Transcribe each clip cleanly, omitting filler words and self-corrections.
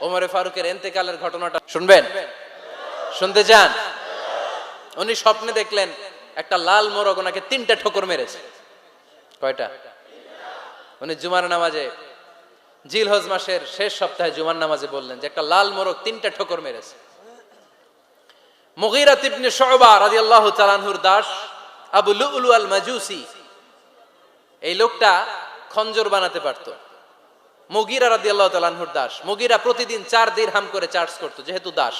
ওমরে ফারুকের ইন্তেকালের ঘটনাটা শুনবেন? শুনতে চান? উনি স্বপ্নে দেখলেন একটা লাল মোরগ ওনাকে 3টা ঠোকর মেরেছে। কয়টা? উনি জুমার নামাজে, জিলহজ মাসের শেষ সপ্তাহে জুমার নামাজে বললেন যে একটা লাল মোরগ 3টা ঠোকর মেরেছে। মুগীরা ইবনে শুবা রাদিয়াল্লাহু তাআলা আনহুর দাস আবু লুলু আল মাজুসি, এই লোকটা খঞ্জর বানাতে পারত। মুগীরা রাদিয়াল্লাহু তাআলা আনহুর দাস। মুগীরা প্রতিদিন 4 দিরহাম করে চার্জ করত, যেহেতু দাস।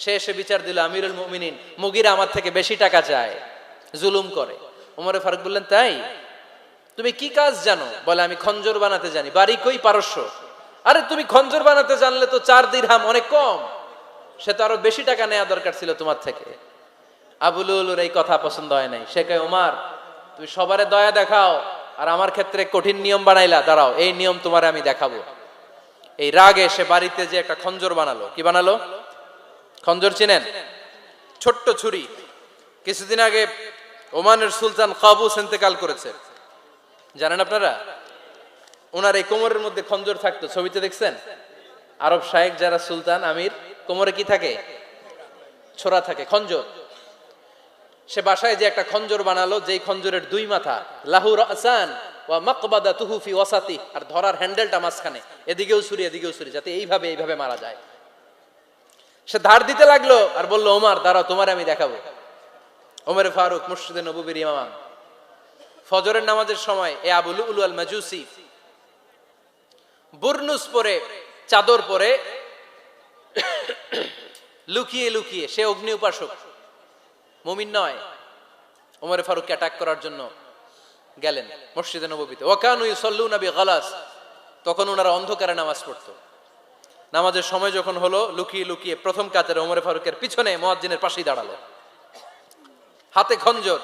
সে এসে বিচার দিল, আমিরুল মুমিনিন, মুগীরা আমার থেকে বেশি টাকা চায়, জুলুম করে। ওমরে ফারুক বললেন, তাই? তুমি কি কাজ জানো? বলে, আমি খঞ্জর বানাতে জানি। বাড়ি কই? পারস্য। আরে তুমি খঞ্জর বানাতে জানলে তো 4 দিরহাম অনেক কম, সে তো আরো বেশি টাকা নেওয়া দরকার ছিল তোমার থেকে। আবু লুলুর এই কথা পছন্দ হয় নাই। সে কয়, ওমর, তুমি সবারে দয়া দেখাও আর আমার ক্ষেত্রে কঠিন নিয়ম বানাইলা, দাঁড়াও, এই নিয়ম তোমারে আমি দেখাবো। এই রাগে সে বাড়িতে যে একটা খঞ্জর বানালো। কি বানালো? খঞ্জর চিনেন? ছোট্ট ছুরি। কিছুদিন আগে ওমানের সুলতান কাবুস ইন্তেকাল করেছে, জানেন আপনারা? ওনার এই কোমরের মধ্যে খঞ্জর থাকতো, ছবিতে দেখছেন? আরব শায়েখ যারা সুলতান, আমির, কোমরে কি থাকে? ছোরা থাকে, খঞ্জর। সে বাসায় যে একটা খঞ্জর বানালো, যেই খঞ্জরের 2 মাথা, লাহু রাসান ওয়া মাকবাদাতুহু ফি ওয়াসাতি, আর ধরার হ্যান্ডেলটা মাঝখানে, এদিকেও ছুরি এদিকেও ছুরি, যাতে এইভাবে মারা যায়। সে ধার দিতে লাগলো আর বলল, ওমর দাঁড়াও, তোমারে আমি দেখাবো। ওমর ফারুক মসজিদে নববীর ইমাম, ফজরের নামাজের সময় এ আবু লুলু আল মাজুসি বুরনুস পরে, চাদর পরে, লুকিয়ে লুকিয়ে, সে অগ্নি উপাসক, মুমিন নয়। ওমর ফারুককে অ্যাটাক করার জন্য গেলেন মসজিদে নববীতে। ওয়াকানু ইউসাল্লুনা বিগালাস, তখন ওনারা অন্ধকারে নামাজ পড়তো। নামাজের সময় যখন হলো, লুকিয়ে লুকিয়ে প্রথম কাতারে ওমর ফারুকের পিছনে মুয়াজ্জিনের পাশেই দাঁড়ালো, হাতে খঞ্জর।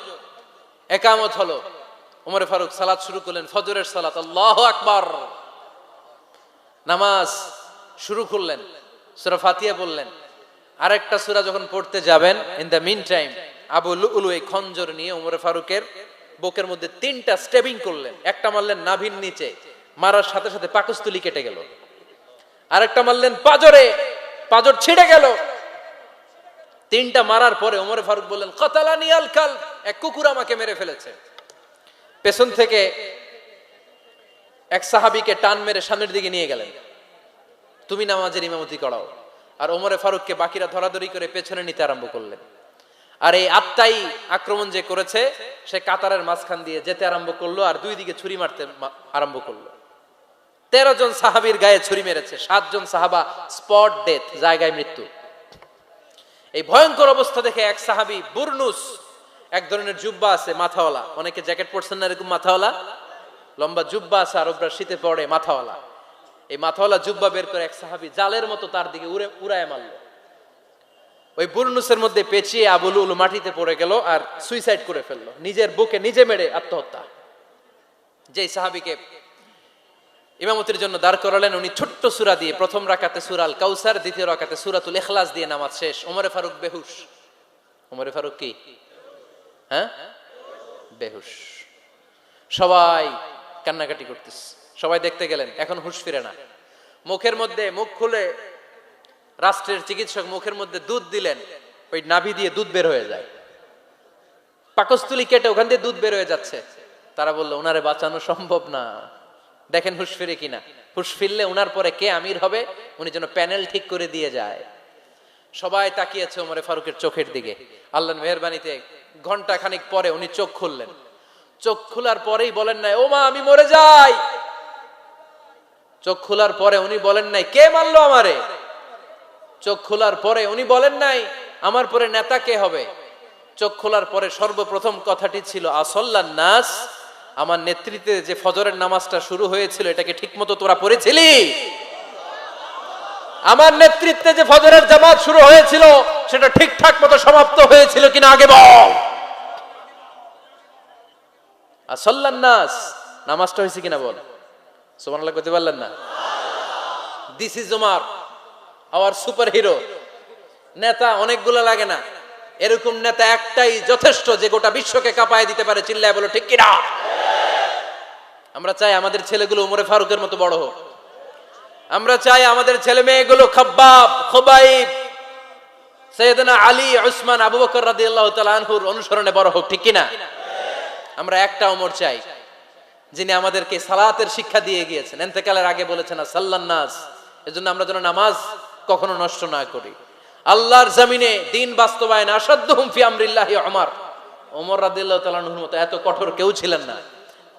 একামত হলো, ওমর ফারুক সালাত শুরু করলেন, ফজরের সালাত, আল্লাহু আকবার। নামাজ শুরু করলেন, সূরা ফাতিহা বললেন। আরেকটা সূরা যখন পড়তে যাবেন, in the mean time Abu Lulu এই খঞ্জর নিয়ে ওমর ফারুকের বুকের মধ্যে 3টা স্টেবিং করলেন। একটা মারলেন নাভির নিচে, মারার সাথে সাথে পাকস্থলী কেটে গেল। আরেকটা মারলেন পাজরে, পাজর ছিঁড়ে গেল। 3টা মারার পরে ওমর ফারুক বললেন, কাতালানি আল কালব, এক কুকুর আমাকে মেরে ফেলেছে। পেছন থেকে এক সাহাবীকে টান মেরে সামনের দিকে নিয়ে গেলেন, তুমি নামাজের ইমামতি করাও। আর ওমর ফারুককে বাকিরা ধরাধরি করে পেছনে নিতে আরম্ভ করলেন। আর এই আত্মাই আক্রমণ যে করেছে, সে কাতারের মাঝখান দিয়ে যেতে আরম্ভ করলো আর 2 দিকে ছুরি মারতে আরম্ভ করলো। 13 জন সাহাবীর গায়ে ছুরি মেরেছে, 7 জন সাহাবা স্পট ডেথ, জায়গায় মৃত্যু। এই ভয়ঙ্কর অবস্থা দেখে এক সাহাবী বুরনুস, এক ধরনের জুব্বা আছে মাথাওয়ালা, অনেকে জ্যাকেট পরছেন না এরকম মাথাওয়ালা, লম্বা জুব্বা আছে, আরবরা শীতে পরে মাথাওয়ালা, এই মাথাওয়ালা জুব্বা বের করে এক সাহাবী জালের মতো তার দিকে উড়ায় মারলো। ওই বুরনুসের মধ্যে পেঁচিয়ে আবু লুলু মাটিতে পড়ে গেল আর সুইসাইড করে ফেললো, নিজের বুকে নিজে মেরে আত্মহত্যা। যেই সাহাবীকে ইমামতির জন্য দাঁড় করালেন, উনি ছোট্ট সূরা দিয়ে প্রথম রাকাতে সূরা আল কাউসার, দ্বিতীয় রাকাতে সূরাতুল ইখলাস দিয়ে নামাজ শেষ। ওমর ফারুক বেহুশ। ওমর ফারুক কি? হ্যাঁ, বেহুশ। সবাই কান্নাকাটি করতেছে, সবাই দেখতে গেলেন, এখন হুঁশ ফিরে না। মুখের মধ্যে, মুখ খুলে রাষ্ট্রের চিকিৎসক মুখের মধ্যে দুধ দিলেন, ওই নাভি দিয়ে দুধ বের হয়ে যায়, পাকস্থলী কেটে ওখান দিয়ে দুধ বের হয়ে যাচ্ছে। তারা বললো, ওনারে বাঁচানো সম্ভব না, দেখেন হুঁশ ফিরে কিনা। হুঁশ ফিরলে উনার পরে কে আমির হবে, উনি যেন প্যানেল ঠিক করে দিয়ে যায়। সবাই তাকিয়েছে ওমর ফারুকের চোখের দিকে। আল্লাহর মেহেরবানিতে ঘন্টা খানিক পরে উনি চোখ খুললেন। চোখ খোলার পরেই বলেন নাই, ও মা আমি মরে যাই। চোখ খোলার পরে উনি বলেন নাই, কে মারলো আমারে। চোখ খোলার পরে উনি বলেন নাই, আমার পরে নেতা কে হবে। চোখ খোলার পরে সর্বপ্রথম কথাটি ছিল, আসল্লান নাস, আমার নেতৃত্বে যে ফজরের নামাজটা শুরু হয়েছিল, এটাকে ঠিক মতো তোরা পড়েছিলি? আমার নেতৃত্বে যে ফজরের জামাত শুরু হয়েছিল, সেটা ঠিকঠাক মতো সমাপ্ত হয়েছিল কিনা আগে বল। আসল্লান নাস, নামাজটা হয়েছে কিনা বল। সুবহানাল্লাহ করতে পারলেন না? This is Omar, hour super hero. নেতা অনেকগুলো লাগে না, এরকম নেতা একটাই যথেষ্ট, যে গোটা বিশ্বকে কাঁপায় দিতে পারে। চিল্লায় বলো ঠিক কিনা? আমরা চাই আমাদের ছেলেগুলো ওমর ফারুকের মতো বড় হোক। আমরা চাই আমাদের ছেলে মেয়েগুলো খাব্বাব, খুবাইব, সাইয়েদনা আলী, উসমান, আবু বকর রাদিয়াল্লাহু তাআলা আনহুর অনুসরণে বড় হোক, ঠিক কিনা? আমরা একটা ওমর চাই যিনি আমাদেরকে সালাতের শিক্ষা দিয়ে গিয়েছেন, ইন্তেকালের আগে বলেছেন সাল্লান নাস। এজন্য আমরা যেন নামাজ কখনো নষ্ট না করি। আল্লাহর জমিনে দিন বাস্তবায়ন আসাদ্দুহুম ফি আমরিল্লাহি ওমর রাদিয়াল্লাহু তাআলা আনহুর মতো এত কঠোর কেউ ছিলেন না।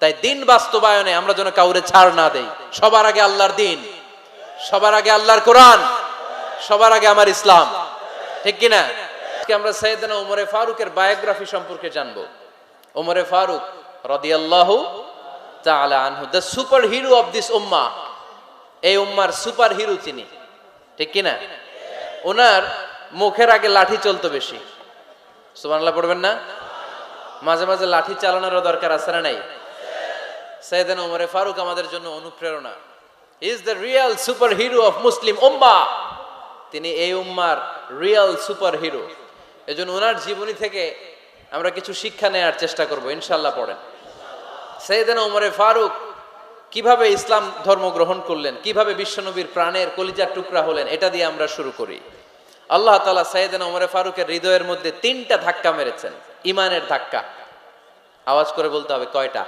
তাই দিন বাস্তবায়নে আমরা যেন কাউরে ছাড় না দেই। সবার আগে আল্লাহর দিন, সবার আগে আল্লাহর কোরআন, সবার আগে আমার ইসলাম, ঠিক কিনা? আজকে আমরা সাইয়েদনা ওমরে ফারুকের বায়োগ্রাফি সম্পর্কে জানবো। ওমরে ফারুক রাদিয়াল্লাহু তাআলা আনহু, the super hero of this উম্মাহ। এই উম্মার সুপার হিরো তিনি, ঠিক কিনা? ওনার মুখের আগে লাঠি চলতো বেশি। সুবহানাল্লাহ পড়বেন না? মাঝে মাঝে লাঠি চালানোরও দরকার আছে না নাই? সাইয়েদনা ওমরে ফারুক আমাদের জন্য অনুপ্রেরণা। He is the real super hero of Muslim উম্মাহ। তিনি এই উম্মার রিয়েল সুপার হিরো। এজন্য ওনার জীবনী থেকে আমরা কিছু শিক্ষা নেওয়ার চেষ্টা করব ইনশাআল্লাহ। পড়েন সাইয়েদনা ওমরে ফারুক কিভাবে ইসলাম ধর্ম গ্রহণ করলেন, কিভাবে বিশ্বনবীর প্রাণের কলিজার টুকরা হলেন, এটা দিয়ে আমরা শুরু করি। আল্লাহ তাআলা সাইয়েদনা ওমরে ফারুকের হৃদয়ের মধ্যে 3টা ধাক্কা মেরেছেন, ইমানের ধাক্কা। আওয়াজ করে বলতে হবে কয়টা?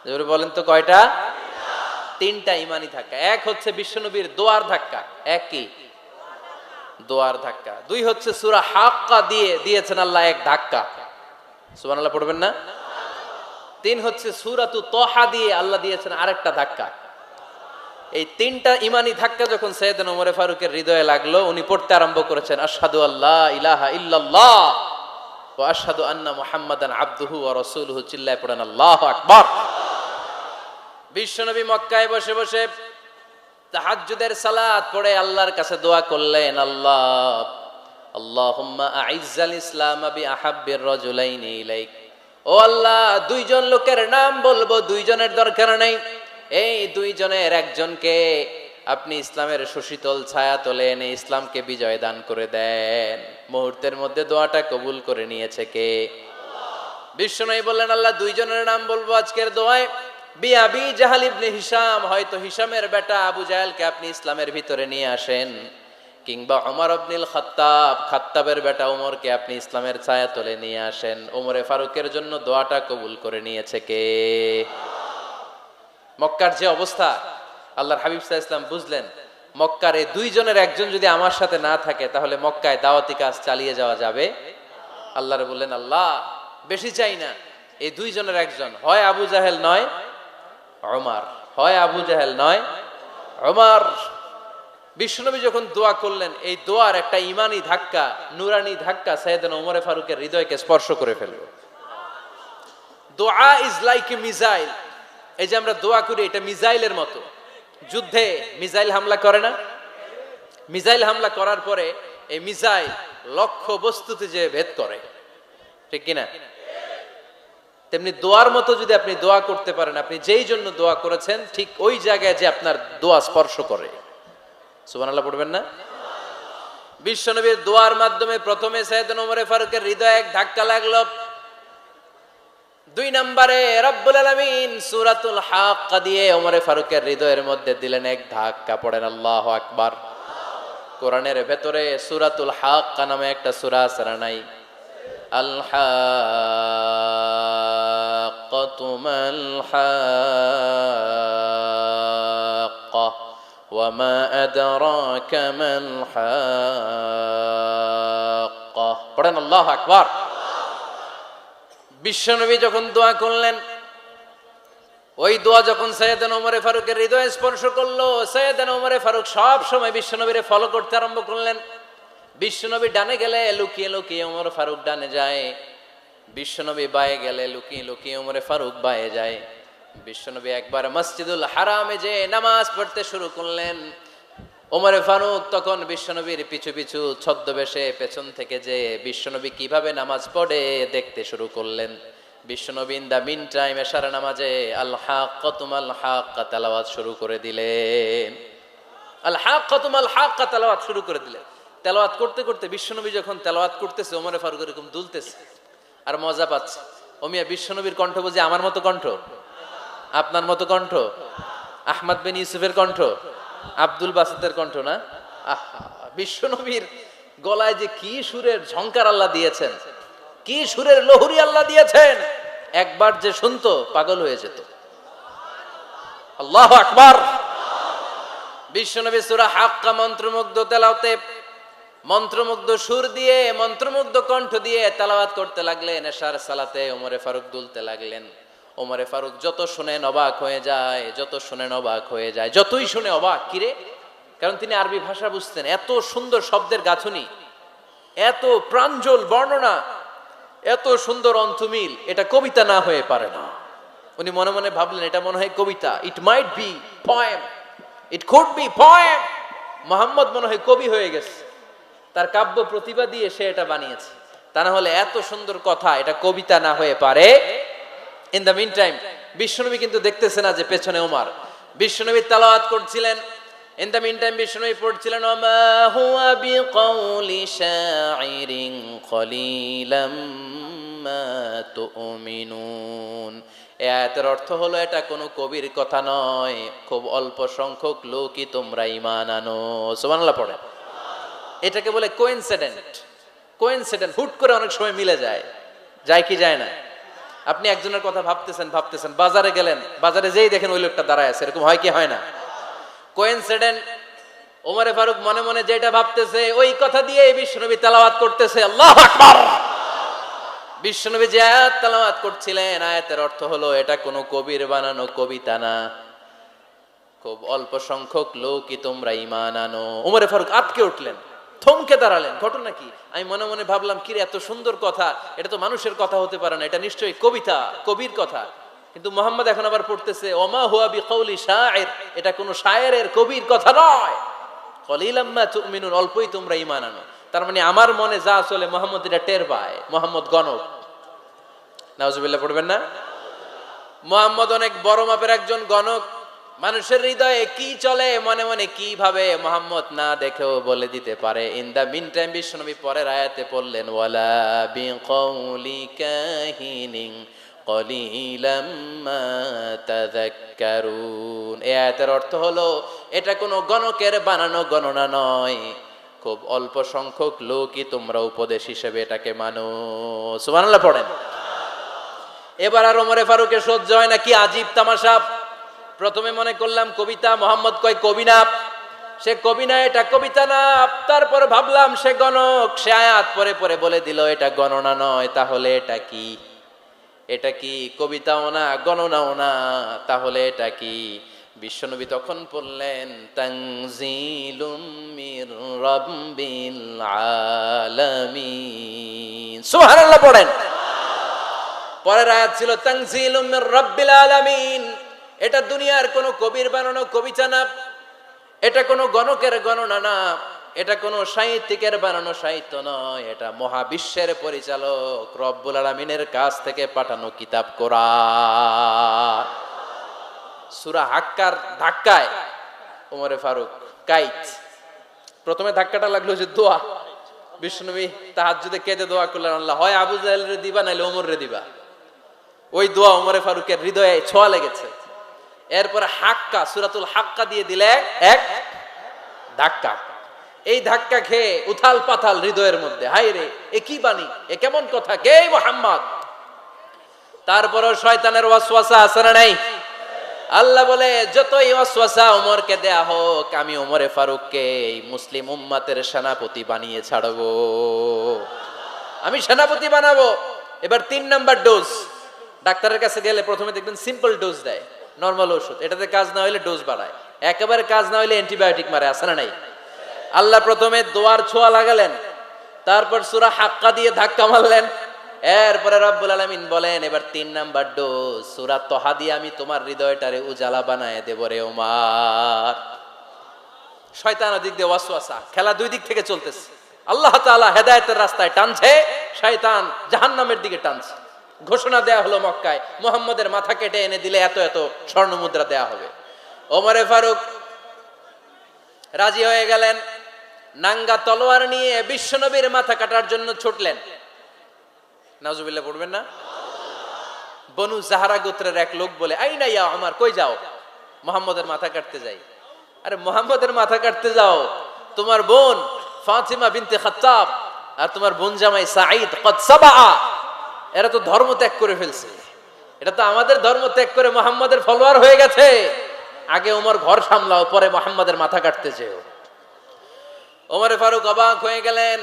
জোরে বলেন তো কয়টা? 3টা ইমানি ধাক্কা। এক হচ্ছে বিশ্বনবীর দোয়ার ধাক্কা। এক কি? দোয়ার ধাক্কা। 2 হচ্ছে সূরা হাক্কা দিয়ে দিয়েছেন আল্লাহ এক ধাক্কা। সুবহানাল্লাহ পড়বেন না? 3 হচ্ছে সূরাতু তাহা দিয়ে আল্লাহ দিয়েছেন আরেকটা ধাক্কা। এই 3টা ইমানি ধাক্কা যখন সাইয়েদনা ওমরে ফারুকের হৃদয়ে লাগলো, উনি পড়তে আরম্ভ করেছেন আশহাদু আল্লা ইলাহা ইল্লাল্লাহ ওয়া আশহাদু আন্না মুহাম্মাদান আবদুহু ওয়া রাসূলুহু। চিল্লায়ে পড়েন আল্লাহু আকবার। বিশ্বনবী মক্কায় বসে বসে তাহাজ্জুদের সালাত পড়ে আল্লাহর কাছে দোয়া করলেন, আল্লাহ আল্লাহুম্মা আইজ্জাল ইসলাম বিআহাব্বির রাজুলাইনি ইলাইক। ও আল্লাহ, 2 জন লোকের নাম বলবো, 2 জনের দরকার নেই। এই 2 জনের একজনকে আপনি ইসলামের সুশীতল ছায়া তলে এনে ইসলামকে বিজয় দান করে দেন। মুহূর্তের মধ্যে দোয়াটা কবুল করে নিয়েছে কে? বিশ্বনবী বললেন, আল্লাহ 2 জনের নাম বলবো আজকের দোয়ায়। বিআবি জাহাল ইবনে হিশাম, হয়তো হিশামের বেটা আবু জাহেলকে আপনি ইসলামের ভিতরে নিয়ে আসেন, কিংবা ওমর ইবনুল খাত্তাব, খাত্তাবের বেটা ওমরকে আপনি ইসলামের ছায়া তলে নিয়ে আসেন। ওমরে ফারুকের জন্য দোয়াটা কবুল করে নিয়েছে কে? মক্কার যে অবস্থা, আল্লাহর হাবিব সাল্লাল্লাহু আলাইহি ওয়াসাল্লাম বুঝলেন মক্কার এই 2 জনের একজন যদি আমার সাথে না থাকে তাহলে মক্কায় দাওয়াতি কাজ চালিয়ে যাওয়া যাবে। আল্লাহরে বললেন, আল্লাহ বেশি চাই না, এই 2 জনের একজন, হয় আবু জাহেল নয় ওমর, হয় আবু জাহেল নয় ওমর। বিশ্বনবী যখন দোয়া করলেন, এই দোয়ার একটা ইমানি ধাক্কা, নুরানি ধাক্কা সাইয়েদনা ওমরে ফারুকের হৃদয়কে স্পর্শ করে ফেলল। দোয়া ইজ লাইক এ মিসাইল। এই যে আমরা দোয়া করি, এটা মিসাইলের মতো। যুদ্ধে মিসাইল হামলা করে না? মিসাইল হামলা করার পরে এই মিসাইল লক্ষ্য বস্তুতে যে ভেদ করে, ঠিক কিনা? তেমনি দোয়ার মতো যদি আপনি দোয়া করতে পারেন, আপনি যেই জন্য দোয়া করেছেন ঠিক ওই জায়গায় যে আপনার দোয়া স্পর্শ করে। সুবহানাল্লাহ পড়বেন না? বিশ্বনবীর দোয়ার মাধ্যমে প্রথমে সাইয়েদনা ওমরে ফারুকের হৃদয়ে এক ধাক্কা লাগলো। 2 নম্বরে রব্বুল আলামিন সূরাতুল হাক্কা দিয়ে ওমরে ফারুকের হৃদয়ের মধ্যে দিলেন এক ধাক্কা। পড়েন আল্লাহু আকবার। কোরআনের ভেতরে সূরাতুল হাক্কা নামে একটা সূরা আছে না নাই? আল হাক্কাতু মাল হাক্কা ওয়া মা আদরাকা মাল হাক্কা। পড়েন আল্লাহু আকবার। বিশ্বনবী যখন দোয়া করলেন, ওই দোয়া যখন সাইয়েদনা ওমরে ফারুকের হৃদয়ে স্পর্শ করলো, সাইয়েদনা ওমরে ফারুক সব সময় বিশ্বনবীরে ফলো করতে আরম্ভ করলেন। বিশ্বনবী ডানে গেলে লুকিয়ে লুকিয়ে ওমর ফারুক ডানে যায়, বিশ্বনবী বায়ে গেলে লুকিয়ে লুকিয়ে ওমরে ফারুক বায়ে যায়। বিশ্বনবী একবার মসজিদুল হারামে যে নামাজ পড়তে শুরু করলেন, ওমরে ফারুক তখন বিশ্বনবীর পিছু পিছু ছদ্মবেশে পেছন থেকে যে বিশ্বনবী কিভাবে নামাজ পড়ে দেখতে শুরু করলেন। বিশ্বনবী ইন দা মিন টাইম এশার নামাজে আল হাক্কাতু মাল হাক্কা তেলাওয়াত শুরু করে দিলেন। আল হাক্কাতু মাল হাক্কা তেলাওয়াত শুরু করে দিলেন। তেলাওয়াত করতে করতে বিশ্বনবী যখন তেলাওয়াত করতেছে, ওমরে ফারুক এরকম দুলতেছে আর মজা পাচ্ছে। ওমিয়া বিশ্বনবীর কণ্ঠ বুঝি আমার মতো কণ্ঠ, আপনার মতো কণ্ঠ, আহমদ বিন ইউসুফের কণ্ঠ, আব্দুল বাসিতের কণ্ঠ না? আহা, বিশ্বনবীর গলায় যে কি সুরের ঝংকার আল্লাহ দিয়েছেন, কি সুরের লহরী আল্লাহ দিয়েছেন, একবার যে শুনতো পাগল হয়ে যেত। আল্লাহু আকবার। বিশ্বনবী সূরা হাক্কা মন্ত্রমুগ্ধ তেলাওয়াতে, মন্ত্রমুগ্ধ সুর দিয়ে, মন্ত্রমুগ্ধ কণ্ঠ দিয়ে তেলাওয়াত করতে লাগলেন। এশার সালাতে ওমরে ফারুক দুলতে লাগলেন। ওমরে ফারুক যত শুনেন অবাক হয়ে যায়, যত শুনেন অবাক হয়ে যায়, যতই শুনে অবাক। কিরে? কারণ তিনি আরবি ভাষা বুঝতেন। এত সুন্দর শব্দের গাঁথুনি, এত প্রাঞ্জল বর্ণনা, এত সুন্দর অন্তমিল, এটা কবিতা না হয়ে পারে না। উনি মনে মনে ভাবলেন এটা মনে হয় কবিতা। It might be poem, it could be poem. Muhammad মনে হয় কবি হয়ে গেছে, তার কাব্য প্রতিভা দিয়ে সে এটা বানিয়েছে। তা না হলে এত সুন্দর কথা, এটা কবিতা না হয়ে পারে। ইন দ্য মিন টাইম বিশ্বনবী কিন্তু দেখতেছে না যে পেছনে ওমর। বিশ্বনবী তেলাওয়াত করছিলেন। ইন দ্য মিন টাইম বিশ্বনবী পড়ছিলেন ওমা হুয়া বিকাউলি শাইরিন কলিলাম মা তুমিনুন। এই আয়াতের অর্থ হলো এটা কোনো কবির কথা নয়, খুব অল্প সংখ্যক লোকই তোমরা ঈমান আনো। সুবহানাল্লাহ পড়ে। এটাকে বলে কোইনসিডেন্ট। কোইনসিডেন্ট, হুট করে অনেক সময় মিলে যায়। যায় কি যায় না? আপনি একজনের কথা ভাবতেছেন ভাবতেছেন, বাজারে গেলেন, বাজারে যেই দেখেন ওই লোকটা দাঁড়ায় আছে, এরকম হয় কি হয় না? কোইনসিডেন্ট। ওমরে ফারুক মনে মনে যেটা ভাবতেছে ওই কথা দিয়ে বিশ্বনবী তেলাওয়াত করতেছে। আল্লাহু আকবার। বিশ্বনবী যে আয়াত তেলাওয়াত করছিলেন, আয়াতের অর্থ হলো এটা কোনো কবির বানানো কবিতা না, খুব অল্প সংখ্যক লোকই তোমরা ঈমান আনো। ওমরে ফারুক আটকে উঠলেন, থমকে দাঁড়ালেন। ঘটনা কি? আমি মনে মনে ভাবলাম, কিরে এত সুন্দর কথা, এটা তো মানুষের কথা হতে পারে না, এটা নিশ্চয়ই কবিতা, কবির কথা। কিন্তু মুহাম্মদ এখন আবার পড়তেছে ওমা হুয়া বিকাউলি শাইর, এটা কোনো শায়েরের, কবির কথা নয়। কলিলাম মা তুমিনুন, অল্পই তোমরা ঈমান আনো। তার মানে আমার মনে যা চলে মুহাম্মদ এটা টের পায়। মুহাম্মদ গণক। নাউজুবিল্লাহ পড়বেন না? মুহাম্মদ অনেক বড় মাপের একজন গণক। মানুষের হৃদয়ে কি চলে, মনে মনে কি ভাবে, মুহাম্মদ না দেখেও বলে দিতে পারে। ইন দা মিন টাইম বিশ্বনবী পরের আয়াতে পড়লেন ওয়ালা বিকাউলি কাহিনিন কলিলাম মা তাযাক্কারুন। এই আয়াতের অর্থ হলো এটা কোনো গণকের বানানো গণনা নয়, খুব অল্প সংখ্যক লোকই তোমরা উপদেশ হিসেবে এটাকে মানো। সুবহানাল্লাহ পড়েন। এবার আর ওমরে ফারুকের সহ্য হয় না, কি আজীব তামাশা। প্রথমে মনে করলাম কবিতা, মোহাম্মদ কয় কবি না, সে কবি না, এটা কবিতা না। তারপর ভাবলাম সে গণক, সে আয়াত পরে পরে বলে দিল এটা গণনা নয়, তাহলে এটা কি? এটা কি কবিতাও না, গণনাও না, তাহলে এটা কি? বিশ্বনবী তখন বললেন তানজিলুম মির রাব্বিল আলামিন। সুবহানাল্লাহ পড়েন। পরের আয়াত ছিল তানজিলুম মির রাব্বিল আলামিন। এটা দুনিয়ার কোনো কবির বানানো কবিতা না, এটা কোনো গণকের গণনা না, এটা কোনো সাহিত্যিকের বানানো সাহিত্য নয়, এটা মহাবিশ্বের পরিচালক রব্বুল আলামিনের কাছ থেকে পাঠানো কিতাব কোরআন। সূরা হাক্কার ধাক্কায় ওমরে ফারুক কাইত। প্রথমে ধাক্কাটা লাগলো যে দোয়া। বিশ্বনবী তাহাজ্জুদে কেঁদে দোয়া করলেন, আল্লাহ হয় আবু জাহেলের দিবা নাইলে ওমরের দিবা। ওই দোয়া ওমরে ফারুকের হৃদয়ে ছোঁয়া লেগেছে। এরপরে হাক্কা, সূরাতুল হাক্কা দিয়ে দিলে এক ধাক্কা। এই ধাক্কা খেয়ে উথাল পাথাল হৃদয়ের মধ্যে, হায় রে এ কি বাণী, এ কেমন কথা, কে মুহাম্মদ? তারপরও শয়তানের ওয়াসওয়াসা আছে না নাই? আল্লাহ বলে যতই ওয়াসওয়াসা ওমরকে দেয়া হোক, আমি ওমরে ফারুককে এই মুসলিম উম্মাতের সেনাপতি বানিয়ে ছাড়বো, আমি সেনাপতি বানাবো। এবার 3 নাম্বার ডোজ। ডাক্তারের কাছে গেলে প্রথমে দেখবেন সিম্পল ডোজ দেয়, নরমাল ওষুধ। এটাতে কাজ না হইলে ডোজ বাড়ায়, একেবারে কাজ না হইলে অ্যান্টিবায়োটিক মারে, আছে না নাই? আল্লাহ প্রথমে দোয়ার ছোঁয়া লাগালেন, তারপর সূরা হাক্কা দিয়ে ধাক্কা মারলেন। এরপরে রব্বুল আলামিন বলেন এবার 3 নাম্বার ডোজ, সূরা তহা দিয়ে আমি তোমার হৃদয়টারে উজালা বানায় দেব রে ওমর। শয়তান ওদিক দিয়ে ওয়াসওয়াসা, খেলা দুই দিক থেকে চলতেছে। আল্লাহ তাআলা হেদায়েতের রাস্তায় টানছে, শয়তান জাহান্নামের দিকে টানছে। ঘোষণা দেয়া হলো মক্কায়, মুহাম্মদের মাথা কেটে এনে দিলে এত এত স্বর্ণ মুদ্রা দেয়া হবে। ওমরে ফারুক রাজি হয়ে গেলেন। নাঙ্গা তলোয়ার নিয়ে বিশ্বনবীর মাথা কাটার জন্য ছুটলেন। নাউজুবিল্লাহ পড়বেন না? বনু জাহরা গোত্রের এক লোক বলে, আইনা ইয়া ওমর, কই যাও? মুহাম্মদের মাথা কাটতে যাই। আরে মুহাম্মাদের মাথা কাটতে যাও, তোমার বোন ফাতিমা বিনতে খাত্তাব আর তোমার বোন জামাই সাঈদ কদ সাবা, এরা তো ধর্ম ত্যাগ করে ফেলছে। এটা তো আমাদের ধর্ম ত্যাগ করে মুহাম্মাদের ফলোয়ার হয়ে গেছে। আগে ওমর ঘর সামলাও, পরে মুহাম্মাদের মাথা কাটতে যেও। ওমর ফারুক অবাক হয়ে গেলেন,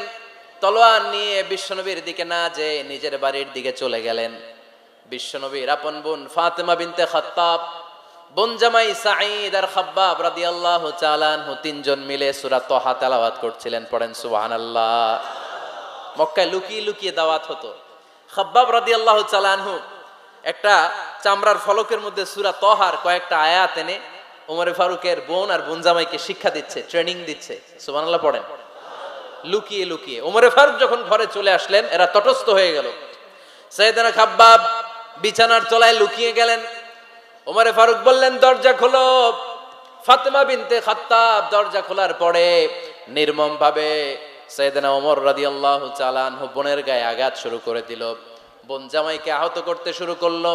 তলোয়ার নিয়ে বিশ্বনবীর দিকে না যেয়ে নিজের বাড়ির দিকে চলে গেলেন। বিশ্বনবীর আপন বোন ফাতিমা বিনতে খাত্তাব, বোন জামাই সাঈদ আর খাব্বাব রাদিয়াল্লাহু তাআলা আনহু তিনজন মিলে সূরা তাহা তেলাওয়াত করছিলেন। পড়েন সুবহানাল্লাহ। মক্কায় লুকিয়ে লুকিয়ে দাওয়াত হতো। খাব্বাব রাদিয়াল্লাহু তাআলা আনহু একটা চামড়ার ফলকের মধ্যে সূরা তাহার কয়েকটা আয়াত এনে ওমর ফারুকের বোন আর বোন জামাইকে শিক্ষা দিচ্ছে, ট্রেনিং দিচ্ছে। সুবহানাল্লাহ পড়েন। লুকিয়ে লুকিয়ে ওমর ফারুক যখন ঘরে চলে আসলেন, এরা তটস্থ হয়ে গেল। সাইয়েদনা খাব্বাব বিছানার তলায় লুকিয়ে গেলেন। ওমর ফারুক বললেন, দরজা খোলো। ফাতিমা বিনতে খাত্তাব দরজা খোলার পরে নির্মম ভাবে সাইয়েদনা ওমর রাদিয়াল্লাহু তাআলা আনহু বোনের গায়ে আঘাত শুরু করে দিল। বোন জামাইকে আহত করতে শুরু করলো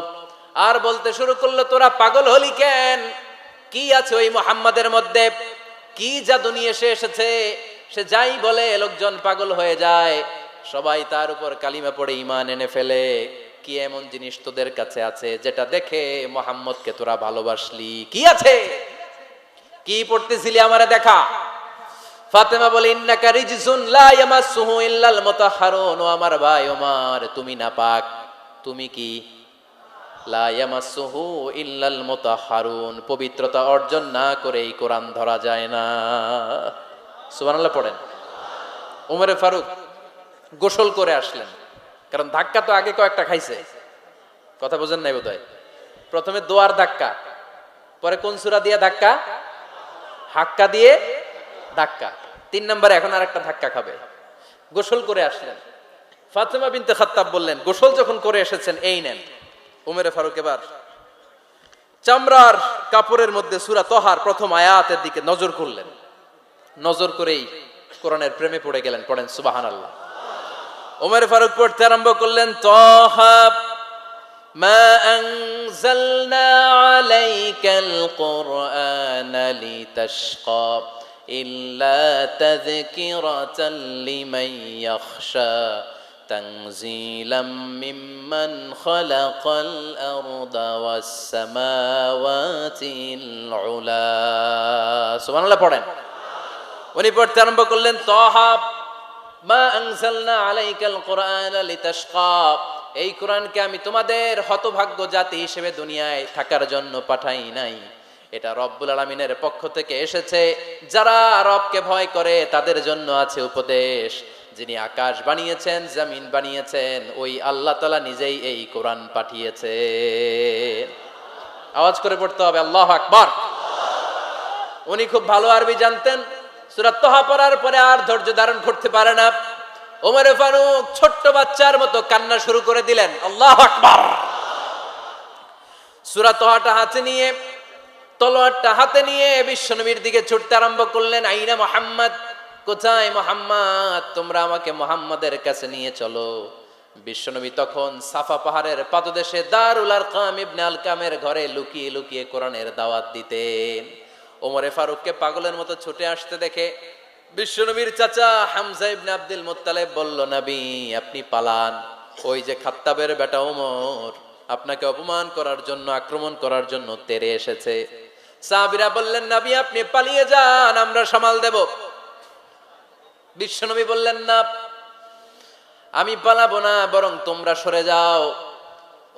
আর বলতে শুরু করলো, তোরা পাগল হলি কেন? কি আছে ওই মুহাম্মাদের মধ্যে? কি জাদু নিয়ে সে এসেছে? সে যাই বলে লোকজন পাগল হয়ে যায়, সবাই তার উপর কালিমা পড়ে ঈমান এনে ফেলে। কি এমন জিনিস তোদের কাছে আছে যেটা দেখে মুহাম্মদকে তোরা ভালোবাসলি? কি আছে? কি পড়তেছিলি আমারে দেখা। ফাতেমা বলে, ইন্নাকা রিজসুন লা ইয়ামাসসুহু ইল্লাল মুতাহহারুন। ও আমার ভাই ওমর, তুমি নাপাক। তুমি কি? লা ইয়ামাসসুহু ইল্লাল মুতাহহারুন, পবিত্রতা অর্জন না করে এই কোরআন ধরা যায় না। সুবহানাল্লাহ পড়েন। ওমর ফারুক গোসল করে আসলেন, কারণ ধাক্কা তো আগে কয়েকটা খাইছে। কথা বোঝেন নাই বোধহয়। প্রথমে দোয়ার ধাক্কা, পরে কোন সূরা দিয়ে ধাক্কা? হাক্কা দিয়ে ধাক্কা। 3 নম্বরে এখন আরেকটা ধাক্কা খাবে। গোসল করে আসলেন। ফাতিমা বিনতে খাত্তাব বললেন, গোসল যখন করে এসেছেন, এই নেন। ওমর ফারুক এবার চামড়ার কাপড়ের মধ্যে সূরা তাহার প্রথম আয়াতের দিকে নজর করলেন। নজর করেই কোরআনের প্রেমে পড়ে গেলেন। পড়েন সুবহানাল্লাহ। ওমর ফারুক পড়তে আরম্ভ করলেন, তাহা মা আনজালনা আলাইকাল কুরআনা লিতাশকা ইল্লা তাযকিরাতাল লিমান ইয়াখশা তানজিলাম মিম্মান খালাকাল আরদা ওয়াস সামাওয়াতিল উলা। সুবহানাল্লাহ পড়েন। উনি পড়তে আরম্ভ করলেন, তাহা মা আনজালনা আলাইকাল কুরআনা লিতাশকা, এই কোরআনকে আমি তোমাদের হতভাগ্য জাতি হিসেবে দুনিয়ায় থাকার জন্য পাঠাই নাই। এটা রব্বুল আলামিনের পক্ষ থেকে এসেছে। যারা রবকে ভয় করে তাদের জন্য আছে উপদেশ। যিনি আকাশ বানিয়েছেন, জমিন বানিয়েছেন, ওই আল্লাহ তাআলা নিজেই এই কোরআন পাঠিয়েছেন। আওয়াজ করে পড়তে হবে, আল্লাহু আকবার। উনি খুব ভালো আরবি জানতেন। সূরা তাহা পড়ার পরে আর ধৈর্য ধারণ করতে পারে না। ওমর ফারুক ছোট্ট বাচ্চার মতো কান্না শুরু করে দিলেন। আল্লাহু আকবার। সূরা তাহাটা হাতে নিয়ে, তলোয়ারটা হাতে নিয়ে বিশ্বনবীর দিকে ছুটতে আরম্ভ করলেন। আইনা মুহাম্মদ, কোথায় মুহাম্মদ? তোমরা আমাকে মুহাম্মাদের কাছে নিয়ে চলো। বিশ্বনবী তখন সাফা পাহাড়ের পাদদেশে দারুল আরকাম ইবনে আলকামের ঘরে লুকিয়ে লুকিয়ে কোরআনের দাওয়াত দিতেন। ওমরে ফারুককে পাগলের মতো ছুটে আসতে দেখে বিশ্বনবীর চাচা হামজা ইবনে আব্দুল মুত্তালিব বলল, নবী আপনি পালান। ওই যে খাত্তাবের বেটা ওমর আপনাকে অপমান করার জন্য, আক্রমণ করার জন্য তেরে এসেছে। সাহাবীরা বললেন, নবী আপনি পালিয়ে যান, আমরা সামাল দেব। বিশ্বনবী বললেন, না আমি পালাবো না, বরং তোমরা সরে যাও।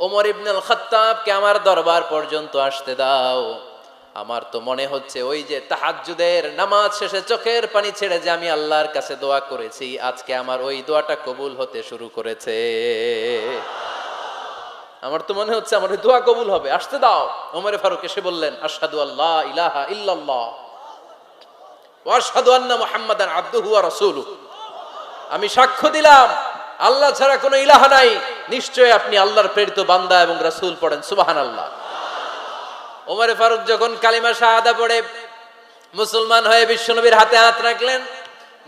ওমর ইবনুল খাত্তাবকে আমার দরবার পর্যন্ত আসতে দাও। আমার তো মনে হচ্ছে ওই যে তাহাজ্জুদের নামাজ শেষে চোখের পানি ছেড়ে যে আমি আল্লাহর কাছে দোয়া করেছি, আজকে আমার ওই দোয়াটা কবুল হতে শুরু করেছে। আমার তো মনে হচ্ছে আমার ওই দোয়া কবুল হবে, আসতে দাও। ওমর ফারুক এসে বললেন, আশহাদু আল্লা ইলাহা ইল্লাল্লাহ ওয়া আশহাদু আন্না মুহাম্মাদান আবদুহু ওয়া রাসূলুহু, আমি সাক্ষ্য দিলাম আল্লাহ ছাড়া কোনো ইলাহ নাই, নিশ্চয়ই আপনি আল্লাহর প্রেরিত বান্দা এবং রাসূল। পড়েন সুবহানাল্লাহ। ওমর ফারুক যখন কালিমা শাহাদা পড়ে মুসলমান হয়ে বিশ্বনবীর হাতে হাত রাখলেন,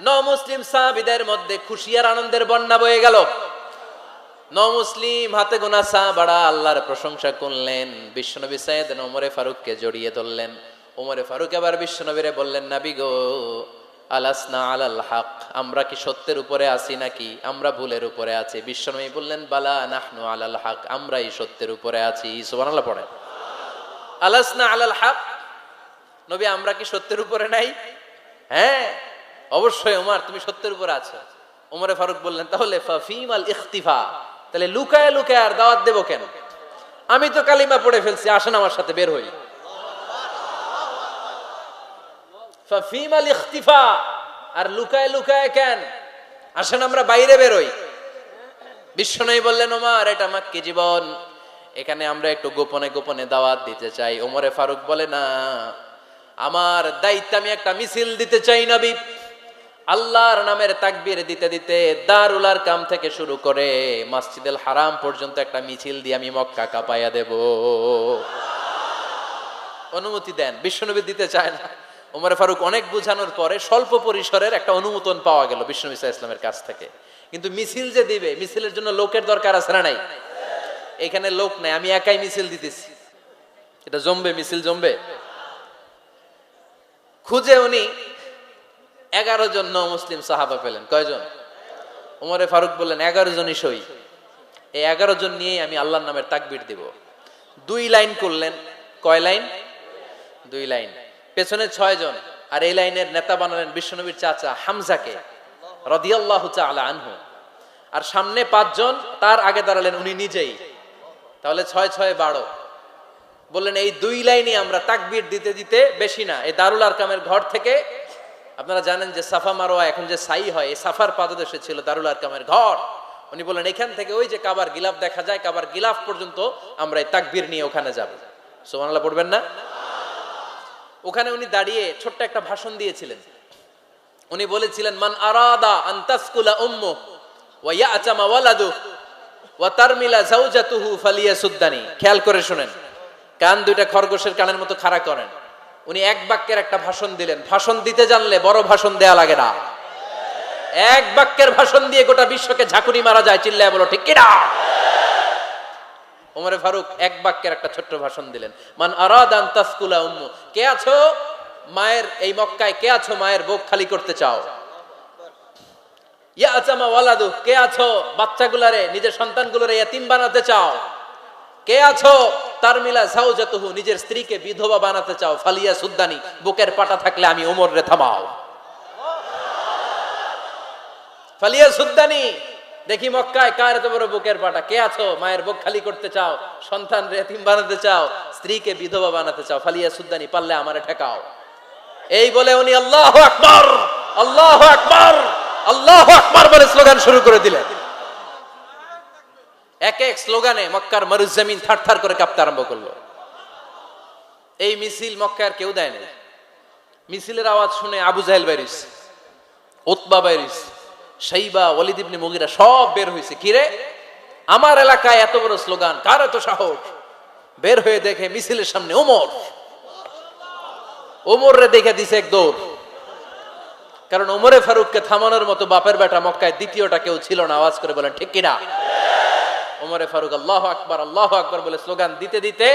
নমুসলিম সাহাবীদের মধ্যে খুশি আর আনন্দের বন্যা বয়ে গেল। নমুসলিম হাতে গোনা সাহাবারা আল্লাহর প্রশংসা করলেন। বিশ্বনবী সাইয়েদনা ওমর ফারুককে জড়িয়ে ধরলেন। ওমরে ফারুক এবার বিশ্বনবীরে বললেন, নবী গো, আলাসনা আলাল হক, আমরা কি সত্যের উপরে আছি নাকি আমরা ভুলের উপরে আছি? বিশ্বনবী বললেন, বালা নাহনু আলাল হক, আমরাই সত্যের উপরে আছি। সুবহানাল্লাহ পড়েন। আলাসনা আলাল হক, নবী আমরা কি সত্যের উপরে নাই? হ্যাঁ অবশ্যই ওমর, তুমি সত্যের উপরে আছো। ওমরে ফারুক বললেন, তাহলে ফাফিমাল ইখতিফা, তাহলে লুকায় লুকায় আর দাওয়াত দেব কেন? আমি তো কালিমা পড়ে ফেলছি, আসেন আমার সাথে বের হই। ফাফিমাল ইখতিফা, আর লুকায় লুকায় কেন? আসেন আমরা বাইরে বের হই। বিশ্বনবী বললেন, ওমর এটা মাক্কি জীবন, এখানে আমরা একটু গোপনে গোপনে দাওয়াত দিতে চাই। ওমরে ফারুক বলে, না, আমার দায়িত্ব, আমি একটা মিছিল দিতে চাই নবী। আল্লাহর নামের তাকবীর দিতে দিতে দারুল আরকাম থেকে শুরু করে মসজিদুল হারাম পর্যন্ত একটা মিছিল দিয়ে আমি মক্কা কাঁপাইয়া দেব। অনুমতি দেন। বিশ্বনবী দিতে চায় না। ওমর ফারুক অনেক বুঝানোর পরে স্বল্প পরিসরের একটা অনুমোদন পাওয়া গেল বিশ্বনবী সাল্লাল্লাহু আলাইহি ওয়াসাল্লামের কাছ থেকে। কিন্তু মিছিল যে দিবে, মিছিলের জন্য লোকের দরকার আছে না নাই? এখানে লোক নাই, আমি একাই মিছিল দিতেছি। এটা জমবে, মিছিল জমবে। খুঁজে উনি 11 জন মুসলিম সাহাবা পেলেন। কয়জন? ওমরে ফারুক বললেন, 11 জনই সই। এই 11 জন নিয়ে আমি আল্লাহর নামের তাকবীর দিব। 2 লাইন করলেন। কয় লাইন? 2 লাইন। পেছনে 6 জন, আর এই লাইনের নেতা বানালেন বিশ্বনবীর চাচা হামজাকে রাদিয়াল্লাহু তাআলা আনহু। আর সামনে 5 জন, তার আগে দাঁড়ালেন উনি নিজেই। তাহলে 6 6 12। বললেন, এই 2 লাইনই আমরা তাকবীর দিতে দিতে, বেশি না, এই দারুল আরকামের ঘর থেকে, আপনারা জানেন যে সাফা মারোয়া এখন যে সাই হয়, এই সাফার পাদদেশে ছিল দারুল আরকামের ঘর। উনি বললেন, এখান থেকে ওই যে কাবার গিলাফ দেখা যায়, কাবার গিলাফ পর্যন্ত আমরা এই তাকবীর নিয়ে ওখানে যাব। সুবহানাল্লাহ পড়বেন না? ওখানে উনি দাঁড়িয়ে ছোট্ট একটা ভাষণ দিয়েছিলেন। উনি বলেছিলেন, মান আরাদা আন তাসকুলা উম্মু ওয়া ইয়াতামা ওয়ালাদু ওয়া তারমিলা যাওজাতুহু ফালিয়াসুদ্দানি। খেয়াল করে শুনেন, কান দুইটা খরগোশের কানের মতো খাড়া করেন। উনি এক বাক্যের একটা ভাষণ দিলেন। ভাষণ দিতে জানলে বড় ভাষণ দেয়া লাগে না। এক বাক্যের ভাষণ দিয়ে গোটা বিশ্বকে ঝাঁকুনি মারা যায়। চিল্লায় বলো ঠিক কিনা? ওমরে ফারুক এক বাক্যের একটা ছোট্ট ভাষণ দিলেন। মান আরাদা আন তাসকুলা উম্মু, কে আছো মায়ের এই মক্কায়, কে আছো মায়ের বুক খালি করতে চাও? ইয়াতামা ওয়ালাদু, কে আছো বাচ্চাগুলারে, নিজের সন্তানগুলোরে ইয়াতিম বানাতে চাও? কে আছো তারমিলা যাওজাতুহু, নিজের স্ত্রীকে বিধবা বানাতে চাও? ফালিয়া সুদ্দানি, বুকের পাটা থাকলে আমি ওমর রে থামাও। ফালিয়া সুদ্দানি, দেখি মক্কায় কার এত বড় বুকের পাটা। কে আছো মায়ের বুক খালি করতে চাও, সন্তান রে এতিম বানাতে চাও, স্ত্রীকে বিধবা বানাতে চাও? ফালিয়া সুদ্দানি, পারলে আমারে ঠেকাও। এই বলে উনি আল্লাহু আকবার, আল্লাহু আকবার, আল্লাহু আকবার বলে স্লোগান শুরু করে দিলেন। এক এক স্লোগানে মক্কার মরুজমিন থারথার করে কাঁপতে আরম্ভ করলো। এই মিছিল মক্কার কেউ দেয় না। মিছিলের আওয়াজ শুনে আবু জাহেল বাইরিস, উতবা বাইরিস, শাইবা, ওয়ালিদ ইবনে মুগিরা সব বের হয়েছে। কিরে, আমার এলাকায় এত বড় স্লোগান, কার এত সাহস? বের হয়ে দেখে মিছিলের সামনে ওমর। ওমর রে দেখে দিছে এক দৌড়। কারণ ওমরে ফারুককে থামানোর মতো বাপের বেটা মক্কায় দ্বিতীয়টা কেউ ছিল না। আওয়াজ করে বলেন ঠিক কিনা? ওমরে ফারুক আল্লাহু আকবার, আল্লাহু আকবার বলে স্লোগান দিতে দিতে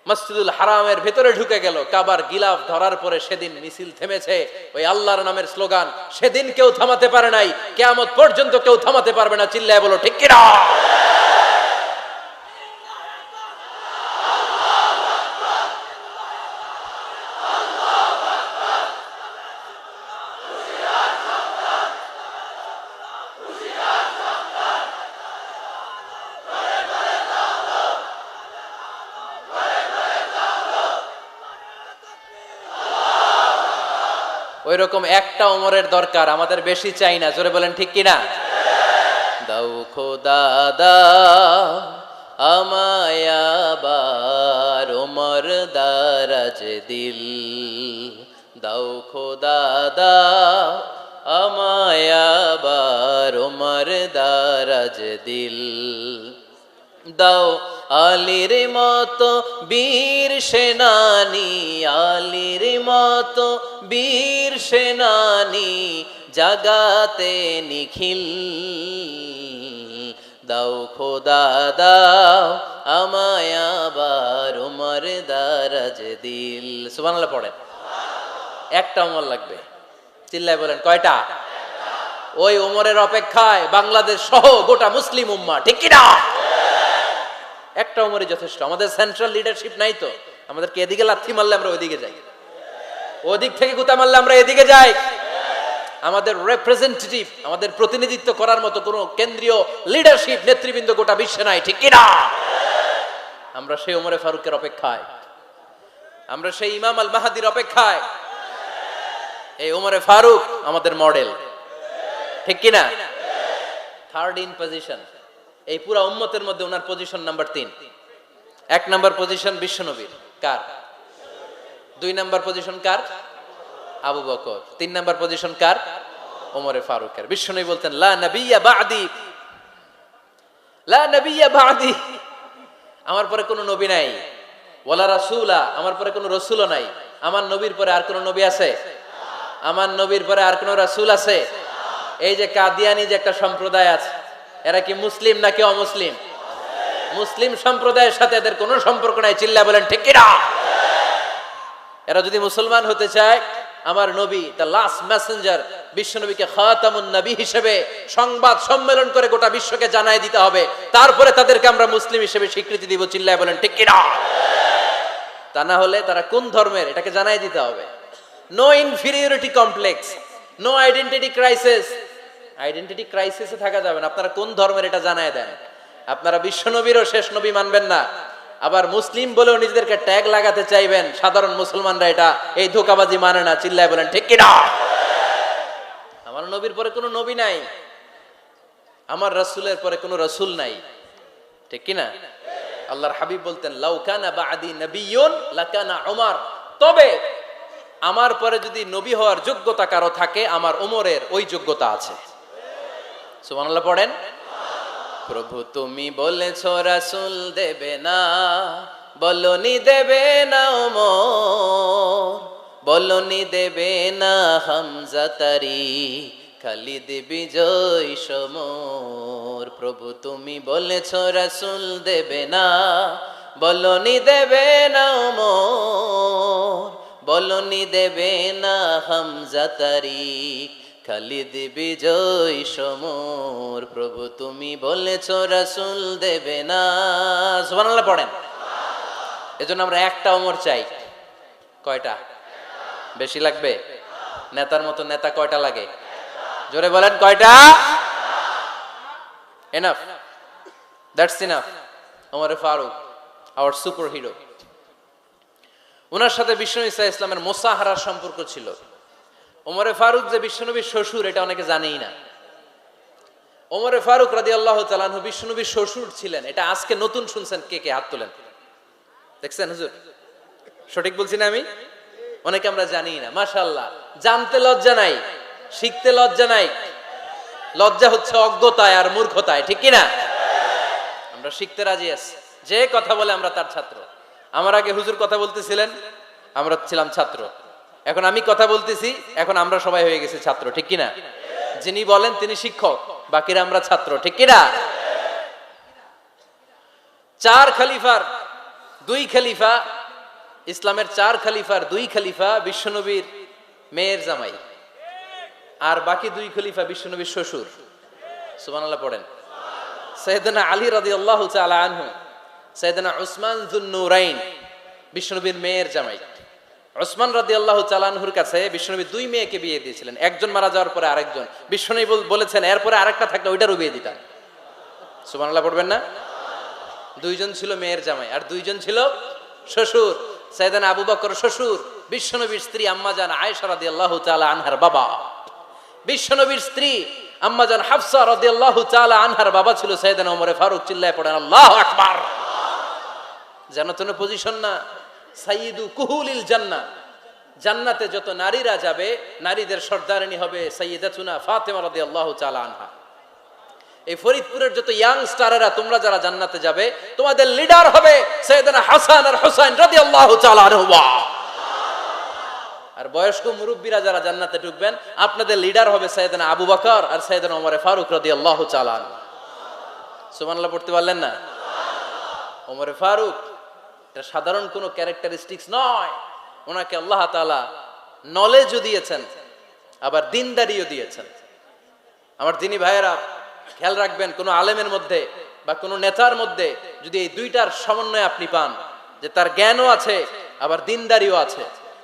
মসজিদুল হারামের ভেতরে ঢুকে গেল। কাবার গিলাফ ধরার পরে সেদিন মিছিল থেমেছে। ওই আল্লাহর নামের স্লোগান সেদিন কেউ থামাতে পারে নাই, কিয়ামত পর্যন্ত কেউ থামাতে পারবে না। চিল্লায় বলো ঠিক কিনা? ওই রকম একটা ওমরের দরকার, আমাদের বেশি চাই না। জোরে বলেন ঠিক কিনা? দাও খোদা দাও আমায় আবার ওমর দারাজ দিল, দাও খোদা দাও আমায় আবার ওমর দারাজ দিল, দাও আলীর মতো বীর সেনানি, আলীর মতো বীর সেনানি জাগাতে নিখিল, দাও খোদা দাও আমায় আবার উমর দারাজ দিল। সুবহানাল্লাহ পড়েন। একটা উমর লাগবে, চিল্লায় বলেন কয়টা? ওই উমরের অপেক্ষায় বাংলাদেশ সহ গোটা মুসলিম উম্মাহ, ঠিক কি না? একটা উমরই যথেষ্ট। আমাদের সেন্ট্রাল লিডারশিপ নাই তো, আমাদেরকে এদিকে লাথি মারলে আমরা ওইদিকে যাই, ওদিক থেকে গুতা মারলে আমরা এদিকে যাই। আমাদের রিপ্রেজেন্টেটিভ, আমাদের প্রতিনিধিত্ব করার মতো কোনো কেন্দ্রীয় লিডারশিপ নেতৃবৃন্দ গোটা বিশ্বে নাই, ঠিক কি না? আমরা সেই ওমরে ফারুকের অপেক্ষায়, আমরা সেই ইমাম আল মাহাদির অপেক্ষায়। এই ওমরে ফারুক আমাদের মডেল, ঠিক কি না? থার্ড ইন পজিশন এই পুরা উম্মতের মধ্যে ওনার পজিশন নাম্বার 3। 1 নাম্বার পজিশন বিশ্বনবীর, কার? 2 নাম্বার পজিশন কার? আবু বকর। 3 নাম্বার পজিশন কার? ওমরে ফারুকের। বিশ্বনবী বলতেন লা নবিয়্যা বা'দি, লা নবিয়্যা বা'দি, আমার পরে কোনো নবী নাই। ওয়ালা রাসূলা, আমার পরে কোনো রাসূলও নাই। আমার নবীর পরে আর কোনো নবী আছে? আমার নবীর পরে আর কোনো রাসূল আছে? এই যে কাদিয়ানি যে একটা সম্প্রদায় আছে, এরা কি মুসলিম নাকি অমুসলিম? মুসলিম সম্প্রদায়ের সাথে এদের কোনো সম্পর্ক নাই, চিল্লায় বলেন ঠিক কি না? এরা যদি মুসলমান হতে চায়, আমার নবী দ্য লাস্ট মেসেঞ্জার বিশ্বনবীকে খাতামুন নবী হিসেবে সংবাদ সম্মেলন করে গোটা বিশ্বকে জানাই দিতে হবে, তারপরে তাদেরকে আমরা মুসলিম হিসেবে স্বীকৃতি দিব, চিল্লায় বলেন ঠিক কি না? তা না হলে তারা কোন ধর্মের এটাকে জানাই দিতে হবে। No inferiority complex, no identity crisis. Identity ক্রাইসিসে থাকা যাবে না, আপনারা কোন ধর্মের এটা জানায় দেন। আপনারা বিশ্বনবীরও শেষ নবী মানবেন না, আবার মুসলিম বলেও নিজেদেরকে ট্যাগ লাগাতে চাইবেন। সাধারণ মুসলমানরা এটা এই ধোঁকাবাজি মানে না, চিল্লায় বলেন ঠিক কি না? আমার নবীর পরে কোনো নবী নাই, আমার রাসূলের পরে কোনো রাসূল নাই, ঠিক কি না? আল্লাহর হাবিব বলতেন লাউ কানা বা'দি নাবিয়্যুন লাকানা উমর, তবে আমার পরে যদি নবী হওয়ার যোগ্যতা কারো থাকে, আমার ওমরের ওই যোগ্যতা আছে। সুবহানাল্লাহ পড়েন। প্রভু তুমি বলেছো রাসূল দেবে না, বলনি দেবে না ওমর, বলনি দেবে না হামজা তারি, খালিদ বিজয় সমর। প্রভু তুমি বলেছো রাসূল দেবে না, বলনি দেবে না ওমর, বলনি দেবে না হামজা তারি, খালিদ বিজয় সমর। প্রভু তুমি বলেছো রাসূল দেবে না। সুবহানাল্লাহ পড়েন। এজন্য আমরা একটা ওমর চাই। কয়টা? বেশি লাগবে? নেতার মতো নেতা কয়টা লাগে? জোরে বলেন কয়টা? Enough, that's enough. ওমরে ফারুক আওয়ার সুপার হিরো। ওনার সাথে বিশ্বনবী সাল্লাল্লাহু আলাইহি ওয়াসাল্লামের মুসাহারার সম্পর্ক ছিল। ওমরে ফারুক যে বিশ্বনবীর শ্বশুর, এটা অনেকে জানেই না। ওমরে ফারুক রাদিয়াল্লাহু তাআলা আনহু বিশ্বনবীর শ্বশুর ছিলেন, এটা আজকে নতুন শুনছেন। কে কে হাত তোলেন? দেখছেন হুজুর? সঠিক বলছি না আমি? অনেকে আমরা জানি না। মাশাআল্লাহ, জানতে লজ্জা নাই, শিখতে লজ্জা নাই। লজ্জা হচ্ছে অজ্ঞতায় আর মূর্খতায়, ঠিক কি না? আমরা শিখতে রাজি আছি। যে কথা বলে আমরা তার ছাত্র। আমার আগে হুজুর কথা বলতেছিলেন, আমরা ছিলাম ছাত্র। এখন আমি কথা বলতেছি, এখন আমরা সবাই হয়ে গেছি ছাত্র, ঠিক কি না? যিনি বলেন তিনি শিক্ষক, বাকিরা আমরা ছাত্র, ঠিক কি না? 4 খলিফার 2 খলিফা, ইসলামের 4 খলিফার 2 খলিফা বিশ্বনবীর মেয়ের জামাই, আর বাকি 2 খলিফা বিশ্বনবীর শ্বশুর। সুবহানাল্লাহ পড়েন। সাইয়েদনা আলী রাদিয়াল্লাহু তাআলা আনহু, সাইয়েদনা উসমান যুন নূরাইন বিশ্বনবীর মেয়ের জামাই। উসমান রাদিয়াল্লাহু তাআলা আনহুর কাছে বিশ্বনবী 2 মেয়েকে বিয়ে দিয়েছিলেন। একজন মারা যাওয়ার পরে আরেকজন। বিশ্বনবী বলেছেন এরপরে আরেকটা থাকলে ওইটারও বিয়ে দিতাম। সুবহানাল্লাহ পড়বেন না? 2 জন ছিল মেয়ের জামাই আর 2 জন ছিল শ্বশুর। সাইয়েদনা আবু বকর শ্বশুর, বিশ্বনবীর স্ত্রী আম্মাজান আয়েশা রাদিয়াল্লাহু তাআলা আনহার বাবা। বিশ্বনবীর স্ত্রী আম্মাজান হাফসা রাদিয়াল্লাহু তাআলা আনহার বাবা ছিল সাইয়েদনা ওমরে ফারুক। চিল্লায় পড়েন আল্লাহু আকবার। জানো তো পজিশন না? সাইয়্যিদু কুহুলিল জান্নাহ, জান্নাতে যত নারীরা যাবে, নারীদের সর্দারিনী হবে সাইয়্যিদাতুনা ফাতেমা রাদিয়াল্লাহু তাআলা আনহা। এই ফরিদপুরের যত ইয়াং স্টারেরা তোমরা যারা জান্নাতে যাবে, তোমাদের লিডার হবে সাইয়েদনা হাসান আর হুসাইন রাদিয়াল্লাহু তাআলা আনহুমা। আর বয়স্ক মুরব্বীরা যারা জান্নাতে ঢুকবেন, আপনাদের লিডার হবে সাইয়েদনা আবু বকর আর সাইয়েদনা ওমর ফারুক রাদিয়াল্লাহু তাআলা আনহু। সুবহানাল্লাহ পড়তে পারলেন না? ওমরে ফারুক এটা সাধারণ কোনো ক্যারেক্টারিস্টিক্স নয়। ওনাকে আল্লাহ তাআলা নলেজও দিয়েছেন, আবার দিনদারিও দিয়েছেন। আমার দিনী ভাইয়েরা খেয়াল রাখবেন, কোন আলেমের মধ্যে বা কোন নেতার মধ্যে যদি এই দুইটার সমন্বয় আপনি পান, যে তার জ্ঞানও আছে আবার দিনদারিও আছে,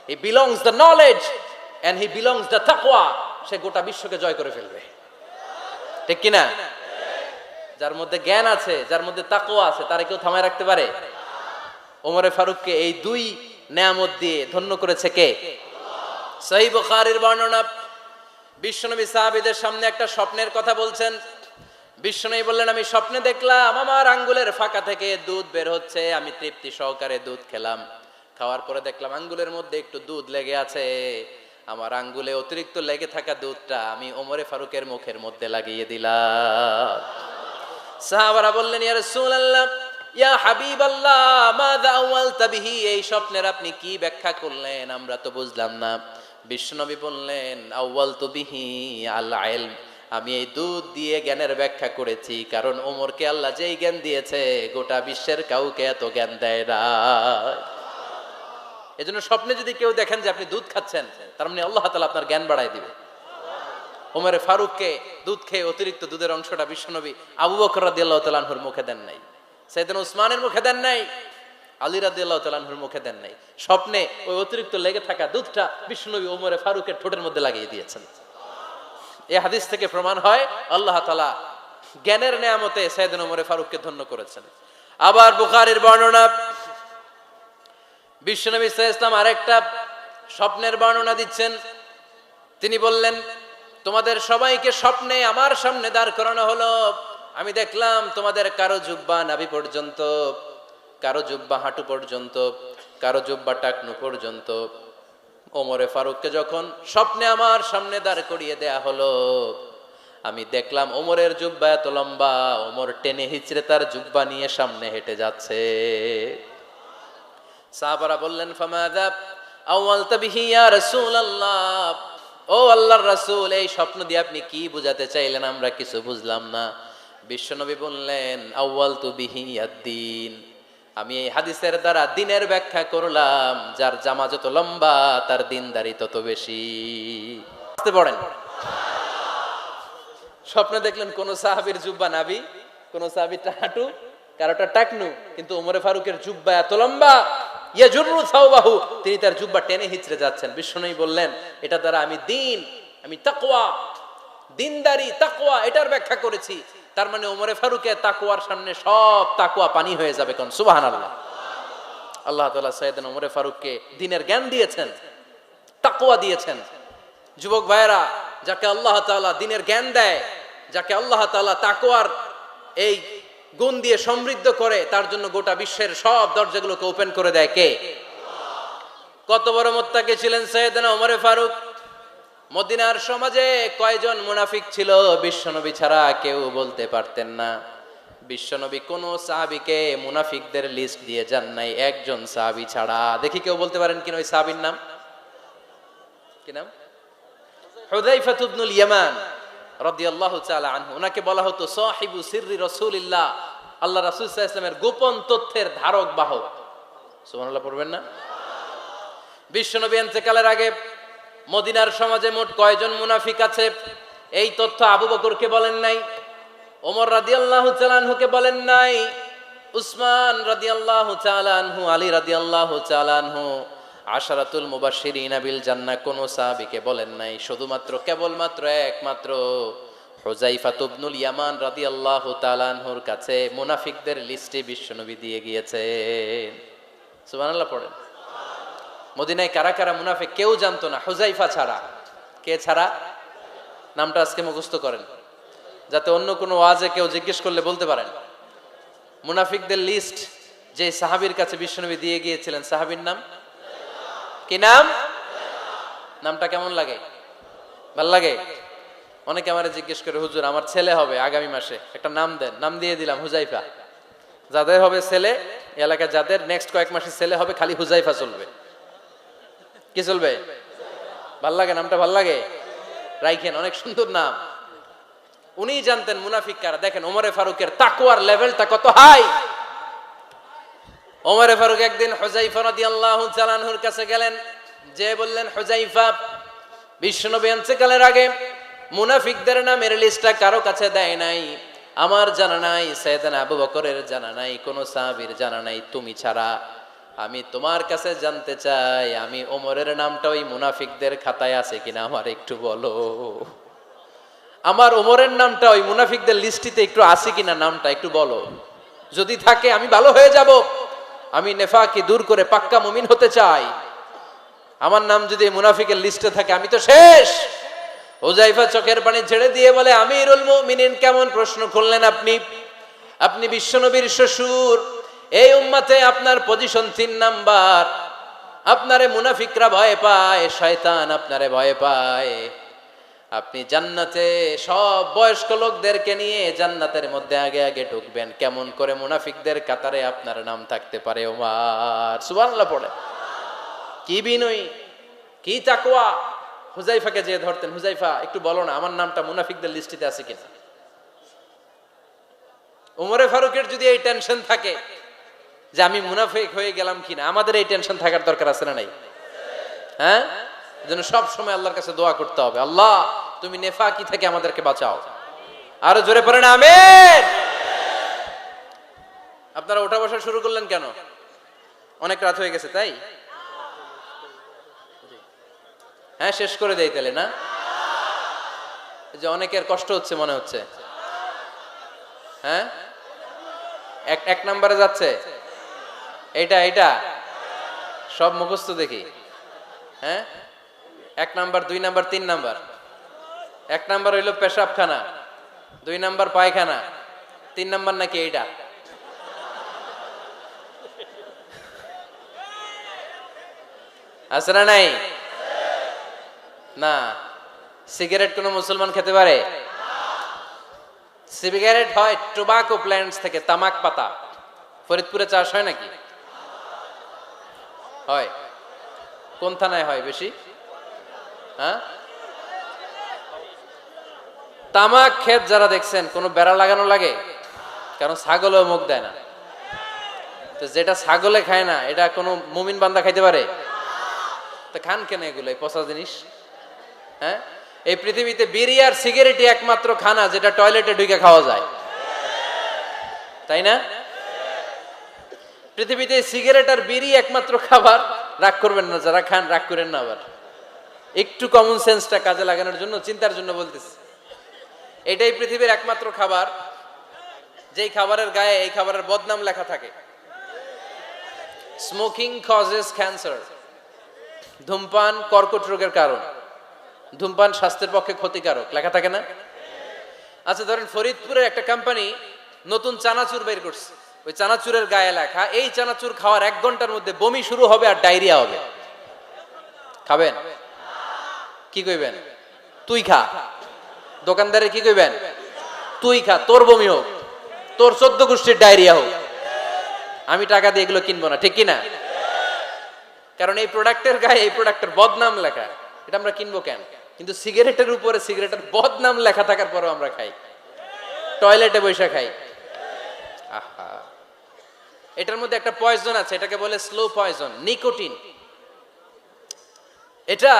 he belongs the knowledge and he belongs the তাকওয়া, সে গোটা বিশ্বকে জয় করে ফেলবে। ঠিক কিনা? যার মধ্যে জ্ঞান আছে, যার মধ্যে তাকওয়া আছে, তারে কেউ থামায় রাখতে পারে? ওমরে ফারুককে এই দুই নেয়ামত দিয়ে ধন্য করেছে কে? সহিহ বুখারীর বর্ণনা, বিশ্বনবী সাহাবীদের সামনে একটা স্বপ্নের কথা বলছেন। বিশ্বনবী বললেন, আমি স্বপ্নে দেখলাম আমার আঙ্গুলের ফাঁকা থেকে দুধ বের হচ্ছে, আমি তৃপ্তি সহকারে দুধ খেলাম। খাওয়ার পরে দেখলাম আঙ্গুলের মধ্যে একটু দুধ লেগে আছে। আমার আঙ্গুলে অতিরিক্ত লেগে থাকা দুধটা আমি ওমরে ফারুকের মুখের মধ্যে লাগিয়ে দিলাম। সাহাবারা বললেন, ইয়া রাসূলুল্লাহ, ইয়া হাবিবাল্লাহ, মাযা আওয়ালতা বিহি, এই স্বপ্নের আপনি কি ব্যাখ্যা করলেন, আমরা তো বুঝলাম না। বিশ্বনবী বললেন, আওয়ালতু বিহি আল ইলম, আমি এই দুধ দিয়ে জ্ঞানের ব্যাখ্যা করেছি, কারণ ওমরকে আল্লাহ যেই জ্ঞান দিয়েছে গোটা বিশ্বের কাউকে এত জ্ঞান দেয় না। এজন্য স্বপ্নে যদি কেউ দেখেন যে আপনি দুধ খাচ্ছেন, তার মানে আল্লাহ তাআলা আপনার জ্ঞান বাড়ায় দিবে। ওমরে ফারুককে দুধ খেয়ে অতিরিক্ত দুধের অংশটা বিশ্বনবী আবু বকর রাদিয়াল্লাহু তাআলা আনহুর মুখে দেন নাই, সাইয়েদনা উসমানের মুখে দেন নাই, আলী রাদিয়াল্লাহু তাআলা আনহুর মুখে দেন নাই। স্বপ্নে ওই অতিরিক্ত লেগে থাকা দুধটা বিশ্বনবী ওমরে ফারুকের ঠোঁটের মধ্যে লাগিয়ে দিয়েছেন। এই হাদিস থেকে প্রমাণ হয় আল্লাহ তাআলা জ্ঞানের নেয়ামতে সাইয়েদনা ওমরে ফারুককে ধন্য করেছেন। আবার বুখারীর বর্ণনা, বিশ্বনবী সাল্লাল্লাহু আলাইহি ওয়াসাল্লাম আরেকটা স্বপ্নের বর্ণনা দিচ্ছেন। তিনি বললেন, তোমাদের সবাইকে স্বপ্নে আমার সামনে দাঁড় করানো হলো। আমি দেখলাম তোমাদের কারো জুব্বা নাভি পর্যন্ত, কারো জুব্বা হাঁটু পর্যন্ত, কারো জুব্বা টাকনু পর্যন্ত। ওমরে ফারুককে যখন স্বপ্নে আমার সামনে দাঁড় করিয়ে দেয়া হলো, আমি দেখলাম ওমরের জুব্বা এত লম্বা, ওমর টেনে হিচড়ে তার জুব্বা নিয়ে সামনে হেঁটে যাচ্ছে। সাহাবারা বললেন, ফামাযা আওয়ালতা বিহি ইয়া রাসূলুল্লাহ, ও আল্লাহর রাসূল, এই স্বপ্ন দিয়ে আপনি কি বুঝাতে চাইলেন, আমরা কিছু বুঝলাম না। বিশ্বনবী বললেন, আউয়ালতু বিহি আদ-দীন, আমি এই হাদিসের দ্বারা দ্বীনের ব্যাখ্যা করলাম, যার জামা যত লম্বা তার দ্বীনদারি তত বেশি। বুঝতে পারেন? স্বপ্নে দেখলেন কোন সাহাবীর জুব্বা নাভি, কোন সাহাবীর হাঁটু, কারোটা টাকনু, কিন্তু ওমরে ফারুকের জুব্বা এত লম্বা, ইয়াজুরু সাওবাহু, তিনি তার জুব্বা টেনে হিচড়ে যাচ্ছেন। বিশ্বনবী বললেন, এটা দ্বারা আমি দ্বীন, আমি তাকওয়া, দ্বীনদারি, তাকওয়া, এটার ব্যাখ্যা করেছি। তার মানে ওমরে ফারুকের তাকওয়ার সামনে সব তাকওয়া পানি হয়ে যাবে। কোন সুবহানাল্লাহ। আল্লাহ তাআলা সাইয়েদনা ওমরে ফারুককে দ্বীনের জ্ঞান দিয়েছেন, তাকওয়া দিয়েছেন। যুবক ভাইয়েরা, যাকে আল্লাহ তাআলা দ্বীনের জ্ঞান দেয়, যাকে আল্লাহ তাআলা তাকওয়ার এই গুণ দিয়ে সমৃদ্ধ করে, তার জন্য গোটা বিশ্বের সব দরজাগুলোকে ওপেন করে দেয় কে? কত বড় মুত্তাকি ছিলেন সাইয়েদনা ওমরে ফারুক। মদিনার সমাজে কয়জন মুনাফিক ছিল বিশ্বনবী ছাড়া কেউ বলতে পারতেন না। বিশ্বনবী কোন সাহাবীকে মুনাফিকদের লিস্ট দিয়ে যান নাই, একজন সাহাবী ছাড়া। দেখি কেউ বলতে পারেন কিনা ওই সাহাবীর নাম? কি নাম? হুযায়ফা ইবনুল ইয়ামান রাদিয়াল্লাহু তাআলা আনহু। ওনাকে বলা হতো সাহিবু সিররি রাসূলিল্লাহ, আল্লাহ রাসূল সাল্লাল্লাহু আলাইহি ওয়াসাল্লামের গোপন তথ্যের ধারক বাহক। সুবহানাল্লাহ পড়বেন না? বিশ্বনবী ইন্তেকালের আগে মদিনার সমাজে মোট কয়জন মুনাফিক আছে, এই তথ্য আবু বকরকে বলেন নাই, ওমর রাদিয়াল্লাহু তাআলা আনহুকে বলেন নাই, উসমান রাদিয়াল্লাহু তাআলা আনহু, আলী রাদিয়াল্লাহু তাআলা আনহু, আশারাতুল মুবাশশিরিনা বিল জান্নাহ কোন সাহাবীকে বলেন নাই। শুধুমাত্র কেবলমাত্র একমাত্র হুযায়ফা ইবনুল ইয়ামান রাদিয়াল্লাহু তাআলা আনহুর কাছে মুনাফিকদের লিস্টে বিশ্বনবী দিয়ে গিয়েছেন। সুবহানাল্লাহ পড়েন। মদিনায় কারা কারা মুনাফিক কেউ জানতো না হুযায়ফা ছাড়া। কে ছাড়া? নামটা আজকে মুখস্থ করেন, যাতে অন্য কোনো ওয়াজে কেউ জিজ্ঞেস করলে বলতে পারেন। মুনাফিকদের লিস্ট যে সাহাবীর কাছে বিশ্বনবী দিয়ে গিয়েছিলেন, সাহাবীর নাম কি? নাম? নামটা কেমন লাগে? ভাল লাগে? অনেকে আমারে জিজ্ঞেস করে, হুজুর আমার ছেলে হবে আগামী মাসে, একটা নাম দেন। নাম দিয়ে দিলাম হুযায়ফা। যাদের হবে ছেলে, এলাকায় যাদের নেক্সট কয়েক মাসে ছেলে হবে, খালি হুযায়ফা চলবে। কি চলবে? ভাল লাগে? নামটা ভাল লাগে? রাইখেন, অনেক সুন্দর নাম। উনি জানতেন মুনাফিক কারা। দেখেন ওমরে ফারুকের তাকওয়ার লেভেলটা কত হাই। ওমরে ফারুক একদিন হুযায়ফা রাদিয়াল্লাহু তাআলা আনহুর কাছে গেলেন, যে বললেন, হুযায়ফা, বিশ্বনবী ইন্তেকালের আগে মুনাফিকদের নামের লিস্টটা কারো কাছে দেয় নাই, আমার জানা নাই, সাইয়েদনা আবু বকরের জানা নাই, কোন সাহাবীর জানা নাই, তুমি ছাড়া। আমি তোমার কাছে জানতে চাই, আমি ওমরের নামটা ওই মুনাফিকদের খাতায় আছে কিনা আমার একটু বলো। আমার ওমরের নামটা ওই মুনাফিকদের লিস্টিতে একটু আছে কিনা, নামটা একটু বলো। যদি থাকে আমি ভালো হয়ে যাব, আমি নেফাকি দূর করে পাক্কা মুমিন হতে চাই। আমার নাম যদি মুনাফিকের লিস্টে থাকে আমি তো শেষ। হুযায়ফা চোখের পানি ছেড়ে দিয়ে বলে, আমিরুল মুমিনিন, কেমন প্রশ্ন করলেন আপনি? আপনি বিশ্বনবীর শ্বশুর, এই উম্মতে আপনার পজিশন 3 নাম্বার। আপনারে মুনাফিকরা ভয় পায়, শয়তান আপনারে ভয় পায়। আপনি জান্নাতে সব বয়স্ক লোকদেরকে নিয়ে জান্নাতের মধ্যে আগে আগে ঢুকবেন, কেমন করে মুনাফিকদের কাতারে আপনার নাম থাকতে পারে ওমর? সুবহানাল্লাহ পড়ে। কি বিনয়ী, কি তাকওয়া। হুযায়ফাকে যে ধরতেন, হুযায়ফা একটু বলো না আমার নামটা মুনাফিকদের লিস্টিতে আছে কিনা। ওমরে ফারুকের যদি এই টেনশন থাকে যে আমি মুনাফিক হয়ে গেলাম কিনা, আমাদের এই টেনশন থাকার দরকার আছে না নাই? হ্যাঁ, এজন্য সব সময় আল্লাহর কাছে দোয়া করতে হবে, আল্লাহ তুমি নেফাকি থেকে আমাদেরকে বাঁচাও। আরো জোরে পড়েন আমিন। আপনারা ওঠা বসা শুরু করলেন কেন? অনেক রাত হয়ে গেছে তাই? হ্যাঁ, শেষ করে দেই তাহলে না? যে অনেকের কষ্ট হচ্ছে মনে হচ্ছে। হ্যাঁ, এক নম্বরে যাচ্ছে এইটা সব মুখস্থ দেখি। হ্যাঁ, 1 নাম্বার, 2 নাম্বার, 3 নাম্বার। 1 নাম্বার হইল পেশাবখানা, 2 নাম্বার পায়খানা, 3 নাম্বার নাকি এইটা? আছে না নাই? না। সিগারেট কোন মুসলমান খেতে পারে? সিগারেট হয় টোবাকো প্ল্যান্টস থেকে, তামাক পাতা। ফরিদপুরে চাষ হয় নাকি? হয়। কোন থানায় হয় বেশি? হ্যাঁ, তামাক ক্ষেত যারা দেখছেন, কোনো বেড়া লাগানো লাগে? কারণ ছাগলেও মুখ দেয় না। তো যেটা ছাগলে খায় না, এটা কোনো মুমিন বান্দা খাইতে পারে? তো খান কেন এগুলো, এই পচা জিনিস? হ্যাঁ, এই পৃথিবীতে বিড়ি আর সিগারেটই একমাত্র খানা যেটা টয়লেটে ঢুকে খাওয়া যায়, তাই না? পৃথিবীতে সিগারেট আর বিড়ি একমাত্র খাবার। রাগ করবেন না, যারা খান রাগ করেন না। আবার একটু কমন সেন্সটা কাজে লাগানোর জন্য, চিন্তার জন্য বলতেছি। এটাই পৃথিবীর একমাত্র খাবার যেই খাবারের গায়ে এই খাবারের বদনাম লেখা থাকে, স্মোকিং কজেস ক্যান্সার। ধূমপান কর্কট রোগের কারণ, ধূমপান স্বাস্থ্যের পক্ষে ক্ষতিকারক, লেখা থাকে না? আচ্ছা ধরেন ফরিদপুরের একটা কোম্পানি নতুন চানাচুর বের করছে, ওই চানাচুরের গায়ে লেখা, এই চানাচুর খাওয়ার 1 ঘন্টার মধ্যে বমি শুরু হবে আর ডায়রিয়া হবে। খাবেন? কি কইবেন? তুই খা। দোকানদারে কি কইবেন? তুই খা, তোর বমি হোক, তোর 14 গোষ্ঠীর ডায়রিয়া হোক, আমি টাকা দিয়ে এগুলো কিনবো না, ঠিক কিনা? কারণ এই প্রোডাক্টের গায়ে এই প্রোডাক্টের বদনাম লেখা, এটা আমরা কিনবো কেন? কিন্তু সিগারেটের উপরে সিগারেটের বদনাম লেখা থাকার পরও আমরা খাই, টয়লেটে বসে খাই। আহা, এটার মধ্যে একটা পয়জন আছে, এটাকে বলে স্লো পয়জন, নিকোটিন। এটা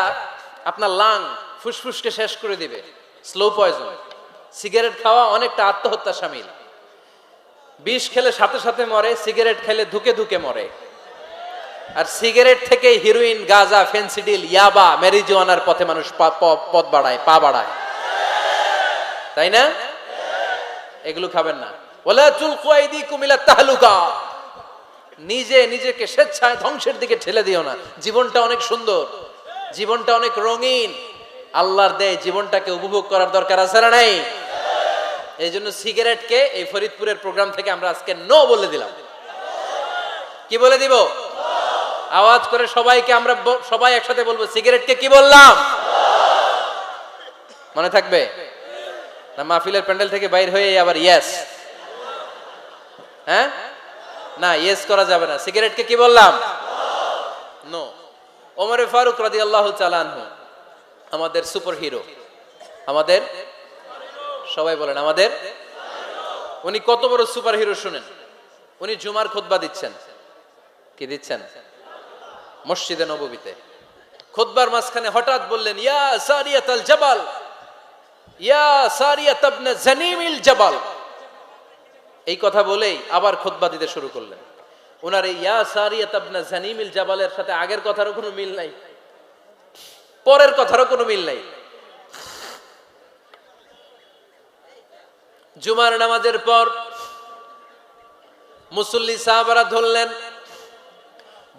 আপনার লাং, ফুসফুসকে শেষ করে দিবে, স্লো পয়জন। সিগারেট খাওয়া অনেকটা আত্মহত্যা শামিল। বিষ খেলে সাথে সাথে মরে, সিগারেট খেলে ধুকে ধুকে মরে। আর সিগারেট থেকে হিরোইন, গাঁজা, ফেন্সিডিল, ইয়াবা, ম্যারিজুয়ানার পথে মানুষ পথ বাড়ায়, পা বাড়ায়, তাই না? এগুলো খাবেন না। ওয়ালা তুলকু আইদিকুম ইলা তাহলুকা, নিজে নিজেকে স্বেচ্ছায় ধ্বংসের দিকে ঠেলে দিও না। জীবনটা অনেক সুন্দর, জীবনটা অনেক রঙিন, আল্লাহর দেয় জীবনটাকে উপভোগ করার দরকার আছে না নাই? এই জন্য সিগারেটকে এই ফরিদপুরের প্রোগ্রাম থেকে আমরা আজকে নো বলে দিলাম। কি বলে দিব? আওয়াজ করে সবাইকে, আমরা সবাই একসাথে বলবো, সিগারেটকে কি বললাম? মনে থাকবে না? মাহফিলের প্যান্ডেল থেকে বাইর হয়ে আবার ইয়েস, হ্যাঁ না, ইয়েস করা যাবে না। সিগারেটকে কি বললাম? নো। ওমরে ফারুক রাদিয়াল্লাহু তাআলা আনহু, আমাদের সুপার হিরো, আমাদের সবাই বলেন আমাদের। উনি কত বড় সুপার হিরো শুনেন। উনি জুমার খুতবা দিচ্ছেন। কি দিচ্ছেন? মসজিদে নববীতে। খুতবার মাঝখানে হঠাৎ বললেন, ইয়া সারিয়াতাল জাবাল, ইয়া সারিয়াত ইবনে জানিমিল জাবাল। এই কথা বলেই আবার খুতবা দিতে শুরু করলেন। ওনার এই ইয়া সারিয়াত ইবনে জানিমিল জাবালের সাথে আগের কথারও কোনো মিল নাই, পরের কথারও কোনো মিল নাই। জুমার নামাজের পর মুসল্লি সাহাবারা ধরলেন,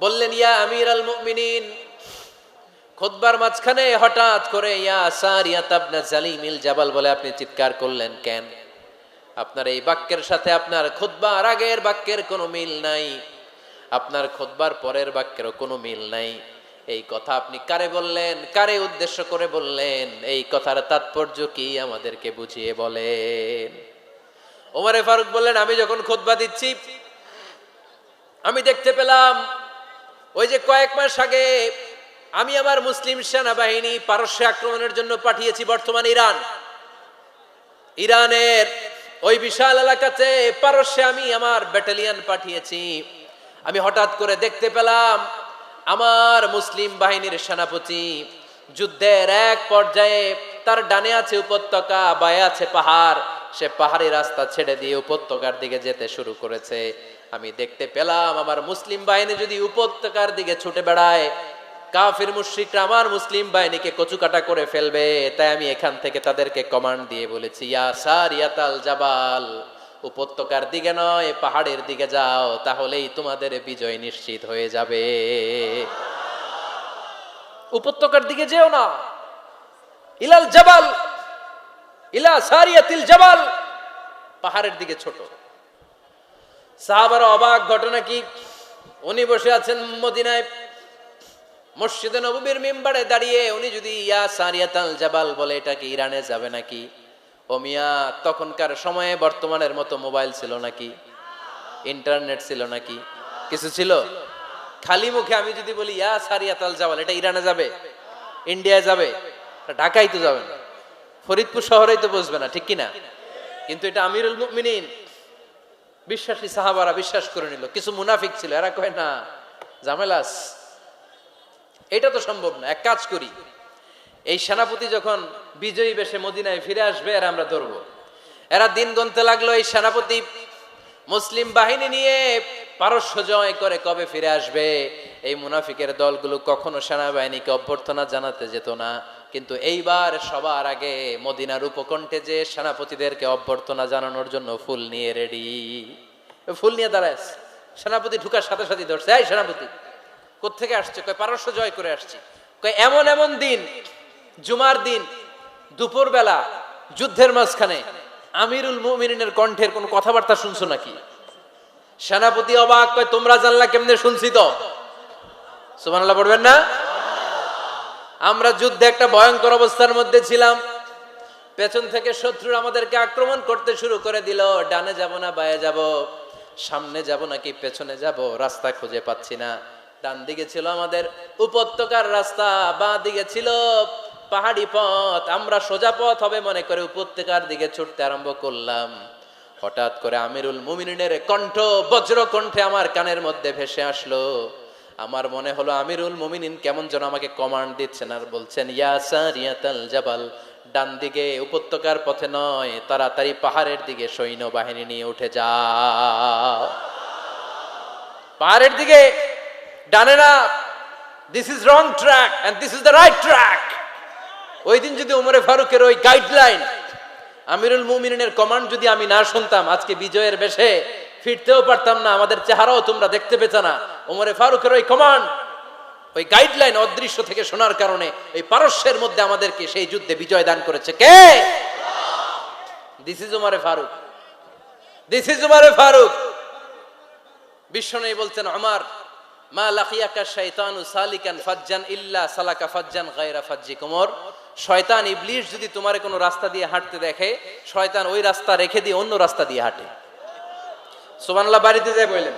বললেন, ইয়া আমিরাল মুমিনিন। খুতবার মাঝখানে হঠাৎ করে ইয়া সারিয়াত ইবনে জালিমিল জাবাল বলে আপনি চিৎকার করলেন কেন? আপনার এই বাক্যের সাথে আপনার খুতবার আগের বাক্যের কোনো মিল নাই, আপনার খুতবার পরের বাক্যেরও কোনো মিল নাই। এই কথা আপনি কারে বললেন? কারে উদ্দেশ্য করে বললেন? এই কথার তাৎপর্য কি আমাদেরকে বুঝিয়ে বলেন। ওমরে ফারুক বললেন, আমি যখন খুতবা দিচ্ছি আমি দেখতে পেলাম ওই যে কয়েক মাস আগে আমি আমার মুসলিম সেনাবাহিনী পারস্যে আক্রমণের জন্য পাঠিয়েছি, বর্তমান ইরানের ওই বিশাল এলাকাতে পারস্যে আমি আমার ব্যাটালিয়ন পাঠিয়েছি। আমি হঠাৎ করে দেখতে পেলাম আমার মুসলিম বাহিনীর সেনাপতি যুদ্ধের এক পর্যায়ে তার ডানে আছে উপত্যকা, বায়ে আছে পাহাড়, সে পাহাড়ি রাস্তা ছেড়ে দিয়ে উপত্যকার দিকে যেতে শুরু করেছে। আমি দেখতে পেলাম আমার মুসলিম বাহিনী যদি উপত্যকার দিকে ছুটে বেড়ায়, কাফির মুশরিকরা আমার মুসলিম বাহিনীকে কচুকাটা করে ফেলবে। তাই আমি এখান থেকে তাদেরকে কমান্ড দিয়ে বলেছি, ইয়া সারিয়াতাল জাবাল, উপত্যকার দিকে নয় পাহাড়ের দিকে যাও, তাহলেই তোমাদের বিজয় নিশ্চিত হয়ে যাবে। উপত্যকার দিকে যেও না, ইলাল জাবাল, ইলা সারিয়াতিল জাবাল, পাহাড়ের দিকে ছোট। সাহাবারা অবাক, ঘটনা কি? উনি বসে আছেন মদিনায় মসজিদে নববীর মিম্বারে দাঁড়িয়ে, উনি যদি ইয়া সারিয়াতাল জাবাল বলে এটা কি ইরানে যাবে নাকি? ও মিয়া, তখনকার সময়ে বর্তমানের মতো মোবাইল ছিল নাকি? ইন্টারনেট ছিল নাকি? কিছু ছিল? খালি মুখে আমি যদি বলি ইয়া সারিয়াতাল জাবাল, এটা ইরানে যাবে? ইন্ডিয়ায় যাবে? ঢাকায় তো যাবে না, ফরিদপুর শহরেই তো বসবে না, ঠিক কিনা? কিন্তু এটা আমিরুল মুমিনিন বিশ্বাসী সাহাবারা বিশ্বাস করে নিল। কিছু মুনাফিক ছিল, এরা কয় না ঝামেলাস, এটা তো সম্ভব না। এক কাজ করি, এই সেনাপতি যখন বিজয়ী বেশে মদিনায় ফিরে আসবে এরা আমরা ধরবো। এরা দিন গুনতে লাগলো, এই সেনাপতি মুসলিম বাহিনী নিয়ে পারস্য জয় করে কবে ফিরে আসবে। এই মুনাফিকের দলগুলো কখনো সেনাবাহিনীকে অভ্যর্থনা জানাতে যেত না, কিন্তু এইবার সবার আগে মদিনার উপকণ্ঠে যে সেনাপতিদেরকে অভ্যর্থনা জানানোর জন্য ফুল নিয়ে রেডি। ফুল নিয়ে দাঁড়ায় সেনাপতি ঢুকার সাথে সাথে ধরছে, এই সেনাপতি কোত্থেকে আসছে? কয় পারস্য জয় করে আসছি। কয় এমন এমন দিন, জুমার দিন দুপুর বেলা যুদ্ধের মাঝখানে আমিরুল মুমিনিনের কণ্ঠের কোন কথাবার্তা শুনছো নাকি? সেনাপতি অবাক, কয় তোমরা জানলা কেমনে? শুনছি তো। সুবহানাল্লাহ পড়বেন না? আমরা যুদ্ধে একটা ভয়ঙ্কর অবস্থার মধ্যে ছিলাম, পেছন থেকে শত্রুরা আমাদেরকে আক্রমণ করতে শুরু করে দিল। ডানে যাব না বায়ে যাব, সামনে যাব নাকি পেছনে যাব, রাস্তা খুঁজে পাচ্ছি না। ডান দিকে ছিল আমাদের উপত্যকার রাস্তা, বাঁ দিকে ছিল পাহাড়ি পথ। আমরা সোজা পথ হবে মনে করে উপত্যকার দিকে ছুটতে আরম্ভ করলাম। হঠাৎ করে আমিরুল মুমিনিনের কণ্ঠ বজ্র কণ্ঠে আমার কানের মধ্যে ভেসে আসলো। আমার মনে হলো আমিরুল মুমিনিন কেমন যেন আমাকে কমান্ড দিচ্ছেন আর বলছেন, ইয়া সারিয়াতাল জাবাল, ডান দিকে উপত্যকার পথে নয়, তাড়াতাড়ি পাহাড়ের দিকে সৈন্যবাহিনী নিয়ে উঠে যাও। পাহাড়ের দিকে, ডানে না। This is wrong track and this is the right track. ওই দিন যদি ওমরে ফারুকের ওই গাইডলাইন, আমিরুল মুমিনিনের কমান্ড যদি আমি না শুনতাম, আজকে বিজয়ের বেশে ফিরতেও পারতাম না, আমাদের চেহারাও তোমরা দেখতে পেত না। ওমরে ফারুকের ওই কমান্ড, ওই গাইডলাইন অদৃশ্য থেকে শোনার কারণে এই পারস্যের মধ্যে আমাদেরকে সেই যুদ্ধে বিজয় দান করেছে কে? দিস ইজ ওমরে ফারুক, দিস ইজ ওমরে ফারুক। বিশ্বনবী বলছেন, ওমর মা লাকিয়াকা শাইতানু সালিকান ফাজ্জান ইল্লা সালাকা ফাজ্জান গায়রা ফাজ্জিক। ওমর, শয়তান ইবলিস যদি তোমার কোনো রাস্তা দিয়ে হাঁটতে দেখে, শয়তান ওই রাস্তা রেখে দিয়ে অন্য রাস্তা দিয়ে হাঁটে। সুবহানাল্লাহ, বাড়িতে যায় বললেন।